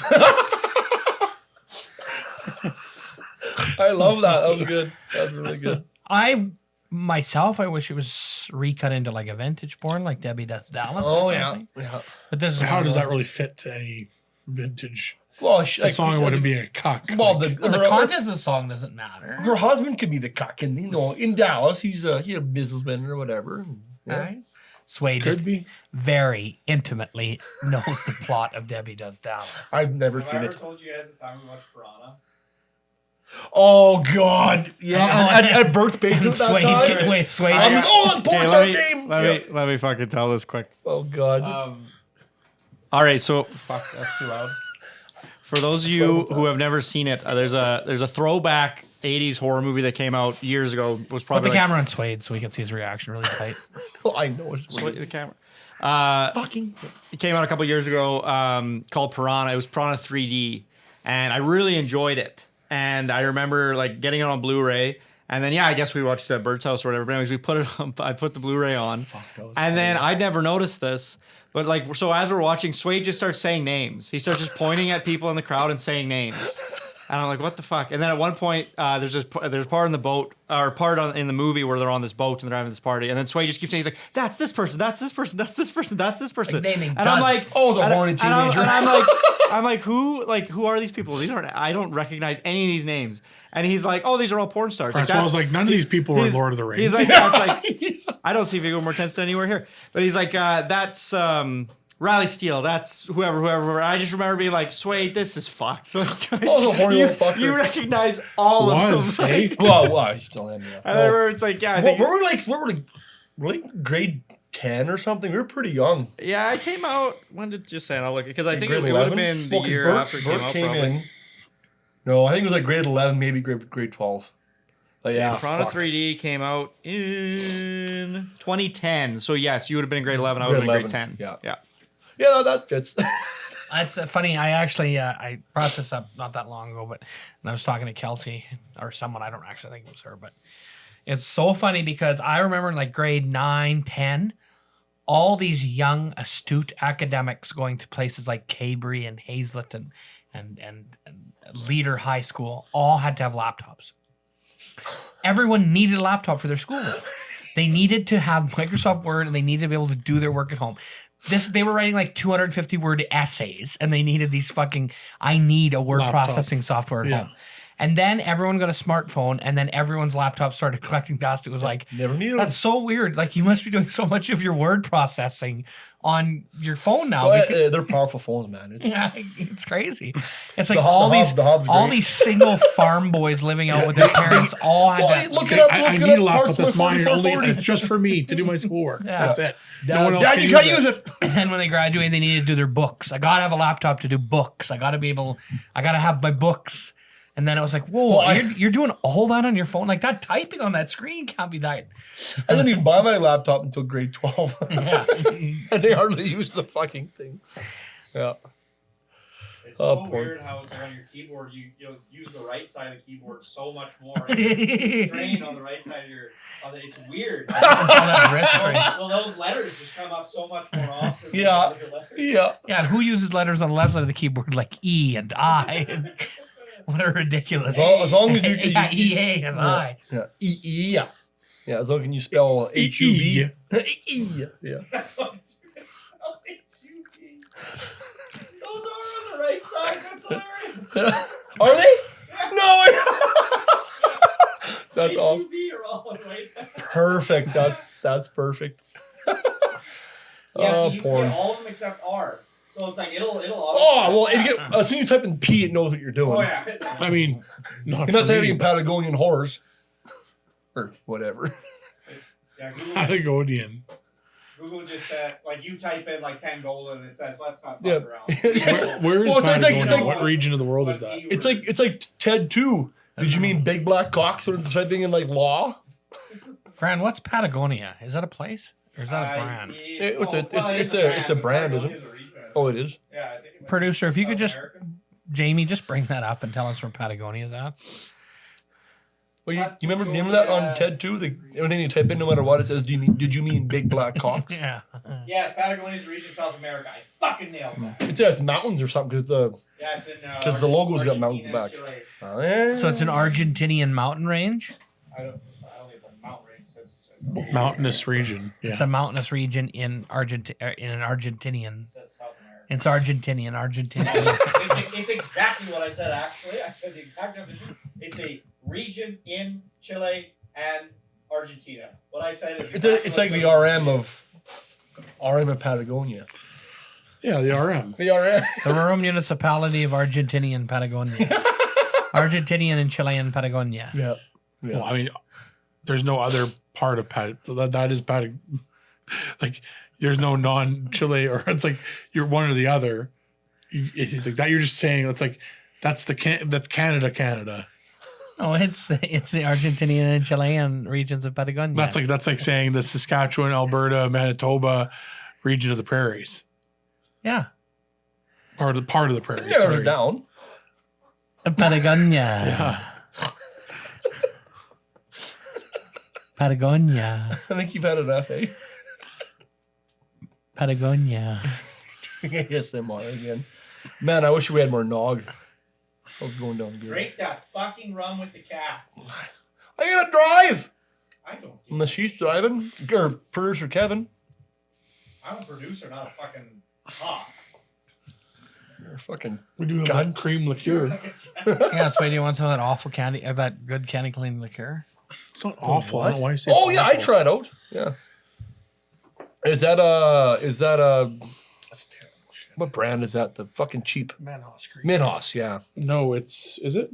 I love that. That was good. That was really good. I wish it was recut into like a vintage porn, like Debbie Does Dallas. Oh or yeah, something. yeah. But this is How one does of that those- really fit to any vintage? Well, The song wouldn't be a cuck. Well, like- Well, the content of the song doesn't matter. her husband could be the cuck, and in Dallas, he's a businessman or whatever. Yeah. Right? Swayde could just be. very intimately knows the plot of Debbie Does Dallas. I've never Have I seen ever it. told you guys the time we watched Piranha? Oh God! Yeah, at Bert's basement that Swayde, time. wait, Swayde. I was, the porn star name. Let me fucking tell this quick. Oh God! All right, so fuck, that's too loud. For those of you who have never seen it, there's a throwback 80s horror movie that came out years ago. It was Put probably the camera on Swayde so we can see his reaction really tight. I know it's Wait, weird. the camera. Fucking. It came out a couple years ago called Piranha. It was Piranha 3D, and I really enjoyed it. And I remember like getting it on Blu-ray, and then I guess we watched it at Bird's house or whatever. But anyways, we put it on. I put the Blu-ray on, and then I'd never noticed this. But like, so as we're watching, Swayde just starts saying names. He starts just pointing at people in the crowd and saying names. And I'm like, what the fuck? And then at one point, there's part in the boat, or in the movie where they're on this boat and they're having this party. And then Swayde just keeps saying, he's like, that's this person, that's this person, that's this person, that's this person. Like naming and I'm dozens. like, Oh, it's a and- horny and I'm- teenager. And I'm like, who are these people? I don't recognize any of these names. And he's like, oh, these are all porn stars. Like, Francois was like, none of these people were he's- Lord of the Rings. He's like, yeah, it's like, I don't see Viggo Mortensen anywhere here. But he's like, that's Riley Steele. That's whoever. I just remember being like, Swayde, this is fucked. was a horny you, little fucker. you recognize all Was, of them. eh? Like, Well, I still am. Yeah. and I remember it's like, yeah, I think We're like grade 10 or something. We were pretty young. Yeah, I came out. When did you say? I'll look because I think it Grade would have 11? been the 'Cause year Bert- after it came Bert out. came Probably. in. No, I think it was like grade 11, maybe grade 12. But yeah, Piranha fuck. 3D came out in 2010. So yes, you would have been in grade 11. I would have Grade been grade 10. 11, Yeah. Yeah, that fits. It's funny. I actually I brought this up not that long ago, but and I was talking to Kelsey or someone. I don't actually think it was her, but it's so funny because I remember in like grade 9, 10, all these young, astute academics going to places like Cabry and Hazlitt and Leader High School all had to have laptops. Everyone needed a laptop for their schoolwork. They needed to have Microsoft Word and they needed to be able to do their work at home. They were writing like 250 word essays and they needed these I need a word Laptop. processing software at Yeah. home. And then everyone got a smartphone and then everyone's laptop started collecting dust. It was like, Never knew. that's so weird. Like you must be doing so much of your word processing on your phone now. Well, because- they're powerful phones, man. It's, yeah, it's crazy. It's like The Hob's all great. these single farm boys living out with their parents all had Well, to look it up. I Look need it a up. laptop Parts that's of my mine. 4440. It's just for me to do my schoolwork. Yeah. That's it. Dad, No one else Dad, can you use can't it. use it. And then when they graduate, they need to do their books. I gotta have a laptop to do books. I gotta have my books. And then I was like, whoa, Well, you're doing all that on your phone? Like that typing on that screen can't be that. I didn't even buy my laptop until grade 12. Yeah. And they hardly use the fucking thing. Yeah. It's Oh, so poor- weird how it's on your keyboard you'll use the right side of the keyboard so much more. You strain on the right side of it's weird. All that wrist strain. Well, those letters just come up so much more often. than Yeah. the other letters. Yeah. Yeah, who uses letters on the left side of the keyboard like E and I? What a ridiculous. As long as you can. yeah, EA and I. Yeah. Yeah. Yeah, as long as you spell HUB. Yeah. That's what it's H-U-B. Those are on the right side. That's hilarious. Are they? No. That's awesome. H-U-B are all on the right side. Perfect. That's perfect. Yeah, Oh, so you porn. get all of them except R. So it's like it'll. Oh well, if you get, as soon as you type in P, it knows what you're doing. Oh yeah. I mean, not You're not for typing me, in but Patagonian horrors or whatever. Yeah, Patagonian. Google just said like you type in like Pangola and it says let's not fuck Yeah. around. Where is Well, it's like- Patagonia? it's like- What region of the world is that? It's like Ted 2. Did you mean big black cocks or typing in like law? Fran, what's Patagonia? Is that a place? Or is that a brand? It's a brand, isn't it? Oh, it is. Yeah, I think it might Producer, if you could South just, America. Jamie, just bring that up and tell us where Patagonia is at. Well, you remember that on TED 2? Everything you type in, no matter what, it says, did you mean big black cocks? Yeah. Yes, Patagonia's region, South America. I fucking nailed that. It's mountains or something because the Yeah, it's in 'Cause the logo's got Argentina, mountains back. Chile. So it's an Argentinian mountain range. I don't think it's a mountain range. It Mountainous region. It's Yeah. a mountainous region in in an Argentinian. says South America. It's Argentinian. It's exactly what I said, actually. I said the exact definition. It's a region in Chile and Argentina. What I said is it's like the RM of Patagonia. Yeah, the RM. The RM. The rural municipality of Argentinian Patagonia. Argentinian and Chilean Patagonia. Yeah. Well, I mean, there's no other part of that is like there's no non-Chile or it's like you're one or the other. It's like that you're just saying it's like that's Canada. Oh, it's the Argentinian and Chilean regions of Patagonia. That's like saying the Saskatchewan, Alberta, Manitoba region of the prairies. yeah, Part of the prairies. Narrows sorry. it down. Patagonia. Patagonia. I think you've had enough, eh? Patagonia. ASMR again. Man, I wish we had more nog. I was going down good. Drink that fucking rum with the cat. I gotta drive! I don't. Unless she's driving. Or producer Kevin. I'm a producer, not a fucking cop. You're fucking. We do have God. that cream liqueur. Yeah, that's why you want some of that awful candy, that good candy clean liqueur. It's not awful. I don't know why you say. Oh it's yeah, I awful. tried out. Yeah. Is that a That's terrible shit. what brand is that? The fucking cheap Manhouse Creek. Minhas, yeah. No, is it?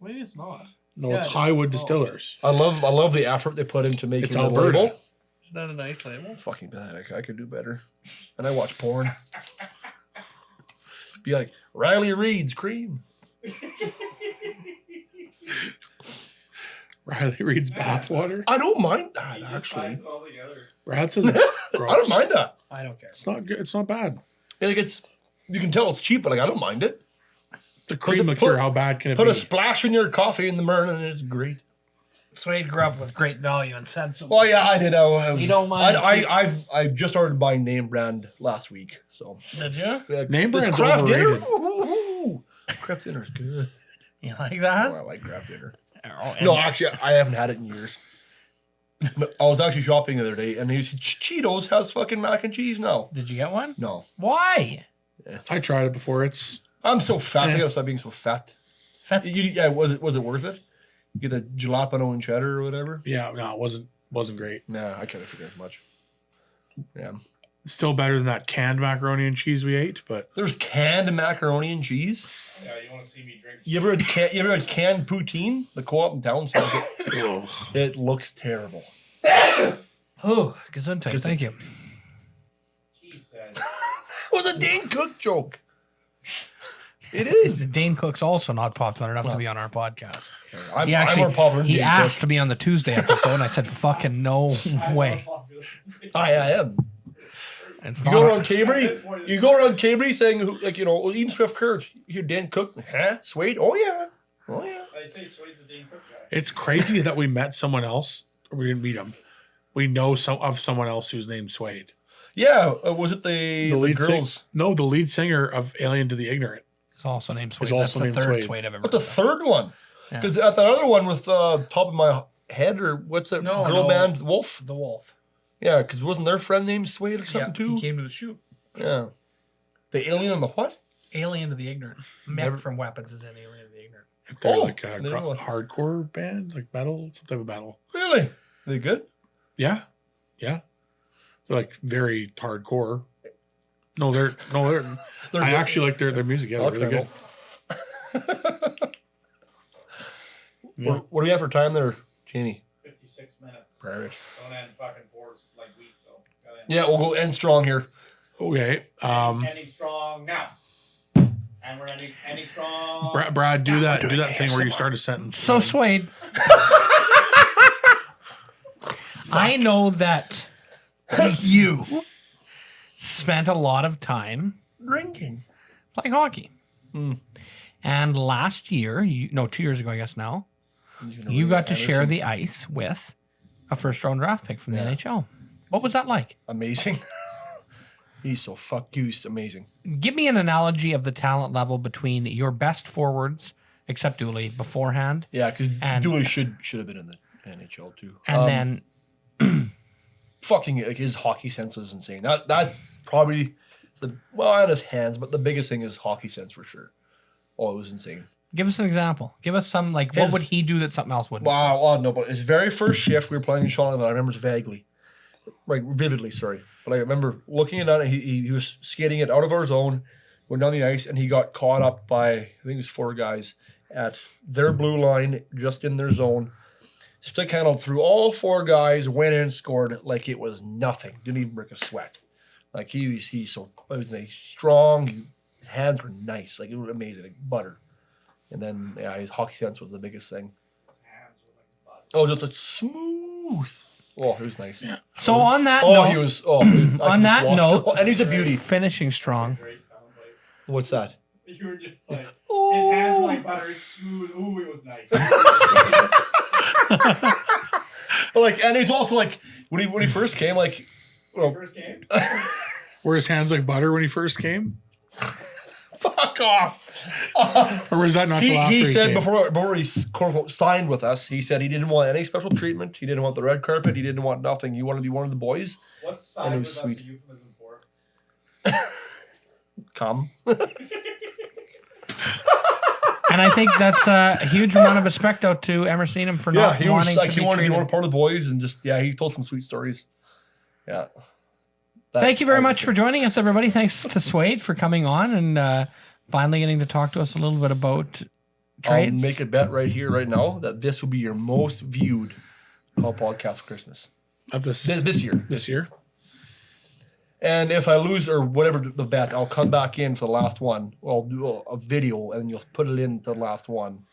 Maybe it's not. No, Yeah, it's it is. Highwood Oh. Distillers. I love the effort they put into making It's the Alberta. label. Is that a nice label? Fucking pathetic. I could do better. And I watch porn. Be like, Riley Reed's cream. Riley Reed's bathwater. I don't mind that, He just actually. ties it all together. Brad says I don't mind that. I don't care. It's not good. It's not bad. Like you can tell it's cheap, but like I don't mind it. The cream liqueur, how bad can it Put be? a splash in your coffee in the morning and it's great. Swayde grew up with great value and sense. Well, yeah, I did. You don't mind? I just started buying name brand last week. So Did you? Name this brand's craft dinner. overrated. Ooh, craft dinner's good. You like Oh, that? I like craft dinner. Oh, No, actually, I haven't had it in years. I was actually shopping the other day, and Cheetos has fucking mac and cheese now. Did you get one? No, Why? I tried it before. It's I'm so fat. I gotta stop being so fat. Yeah, was it worth it? You get a jalapeno and cheddar or whatever. no, it wasn't great. Nah, I kind of figured as much. Yeah, Still better than that canned macaroni and cheese we ate, but there's canned macaroni and cheese. Yeah, you want to see me drink? You ever had canned poutine? The co-op in town sells it. It looks terrible. Oh, gesundheit. Thank you. Jesus. It was a Dane Cook joke. It Is is. Dane Cook's also not popular enough to be on our podcast? I'm He more popular than he Dane asked Cook. to be on the Tuesday episode, and I said, "Fucking no way." I am. It's You not. go a- around Cambry. You go around Cambry saying, Eden Swift Curd. You hear Dan Cook. Huh? Swayde? Oh, yeah. Oh, yeah. I say Swayde's the Dane Cook guy. it's crazy that we met someone else. Or we didn't meet him. We know of someone else who's named Swayde. Yeah. Was it the lead girls? No, the lead singer of Alien to the Ignorant. It's also named Swayde. It's That's also the named third Swayde. Swayde I've ever. But the heard of. third one. Yeah. Because at that other one with top of my head, or what's that No, girl no. band? Wolf? The Wolf. Yeah, because wasn't their friend named Swayde or something Yeah, too? he came to the shoot. Yeah. The alien on the what? Alien to the Ignorant. Never- Mick from Weapons is in Alien to the Ignorant. They're Oh, like a they know what- hardcore band, like metal, some type of metal. Really? Are they good? Yeah. They're like very hardcore. No, they're They're I good. actually like their music. Yeah, I'll they're really try good. Yeah. What do we have for time there, Janie? 56 minutes. Private. Don't end fucking pours like wheat, though. Gotta end. Yeah, we'll go end strong here. Okay. Ending strong now. And we're ending strong. Brad, do that thing where you start a sentence. So Swayde, I know that you spent a lot of time Drinking. playing hockey. Hmm. And last year, 2 years ago, I guess now, you got to share the ice with a first round draft pick from the NHL. What was that like? Amazing. He's so he's amazing. Give me an analogy of the talent level between your best forwards, except Dooley, beforehand, Yeah, because And- Dooley should have been in the NHL too. and then Fucking like his hockey sense is insane. That's probably on his hands, but the biggest thing is hockey sense for sure. Oh, it was insane. give us an example. Give us some, like, what His- would he do that something else wouldn't? Wow, oh no, but his very first shift we were playing in Charlotte, I remember it vaguely. Like vividly, sorry. But I remember looking at it, he was skating it out of our zone, going down the ice, and he got caught up by, I think it was 4 guys at their blue line, just in their zone. Stick handled through all 4 guys, went in and scored like it was nothing. Didn't even break a sweat. Like he's strong. His hands were nice. Like it was amazing, like butter. And then his hockey sense was the biggest thing. Hands were like butter. Oh, just like smooth. Oh, it was nice. Yeah. So on that Oh, note, he was. Oh, I on just that lost note, it. And he's a beauty. finishing strong. Great soundbite. What's that? You were just like, his hands were like butter. It's smooth. Ooh, it was nice. But like, and he's also like when he first came, like, well, First game? Were his hands like butter when he first came? fuck off. Or was that not till after He said came? before he quote unquote signed with us, he said he didn't want any special treatment. He didn't want the red carpet. He didn't want nothing. He wanted to be one of the boys. What's And side it with was us sweet. a euphemism for? Come. And I think that's a huge amount of respect out to Emerson Needham for Yeah, not he was wanting like to he be wanted to be treated. one part of the boys, and just he told some sweet stories. Yeah. Thank you very much for joining us, everybody. Thanks to Swayde for coming on and finally getting to talk to us a little bit about I'll trades. make a bet right here, right now, that this will be your most viewed podcast for Christmas. Of this This year. This year. And if I lose or whatever the bet, I'll come back in for the last one. I'll do a video and you'll put it in the last one.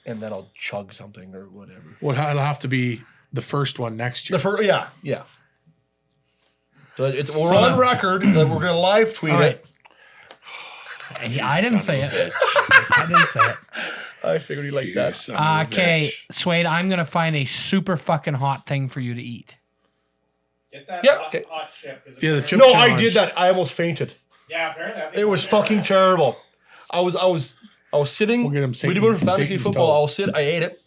And then I'll chug something or whatever. Well, it'll have to be the first one next year. The first, yeah. So we're on record that we're going to live tweet it. I didn't say it. I didn't say it. I figured you like that. Okay, Swayde, I'm going to find a super fucking hot thing for you to eat. Get that Yeah, hot, okay. hot chip. 'cause Yeah, the apparently- chip No, challenge. I did that. I almost fainted. Yeah, apparently. I think It was I've never fucking had that. terrible. I was sitting. We'll get him We did it for fantasy Satan's football. dog. I ate it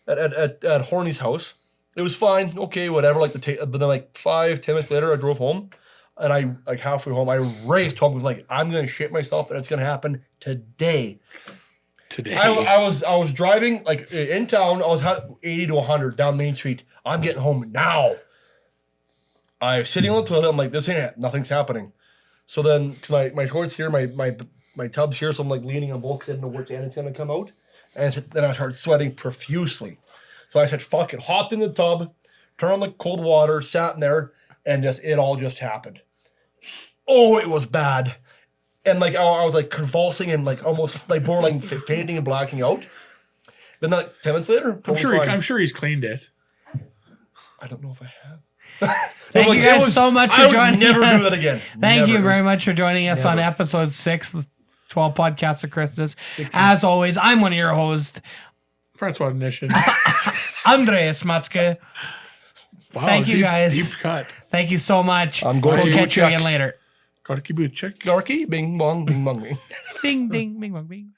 at Horny's house. It was fine. Okay, whatever. But then 5-10 minutes later, I drove home, and I halfway home, I raced home. I was like, I'm gonna shit myself, and it's gonna happen today. I was driving in town. I was 80 to 100 down Main Street. I'm getting home now. I was sitting on the toilet. I'm like, this ain't it. Nothing's happening. So then, because my shorts here, my tub's here, so I'm leaning on both because I didn't know which end it's gonna come out. And then I started sweating profusely. So I said, fuck it. Hopped in the tub, turned on the cold water, sat in there, and it all just happened. Oh, it was bad. And I was convulsing and almost borderline fainting and blacking out. Then 10 minutes later, I'm sure he's cleaned it. I don't know if I have. Thank you guys so much for joining us. I would never do that again. Thank you very much. much for joining us on episode 6, 12 podcasts of Christmas. As always, I'm one of your hosts, Francois Nischen. Andreas Matzke. Wow, Thank you, guys. Deep cut. Thank you so much. I'm going We'll to catch you check. again later. Got to keep it check. Garky, bing bong, bing bong, bing. Ding, ding, bing, bong, bing.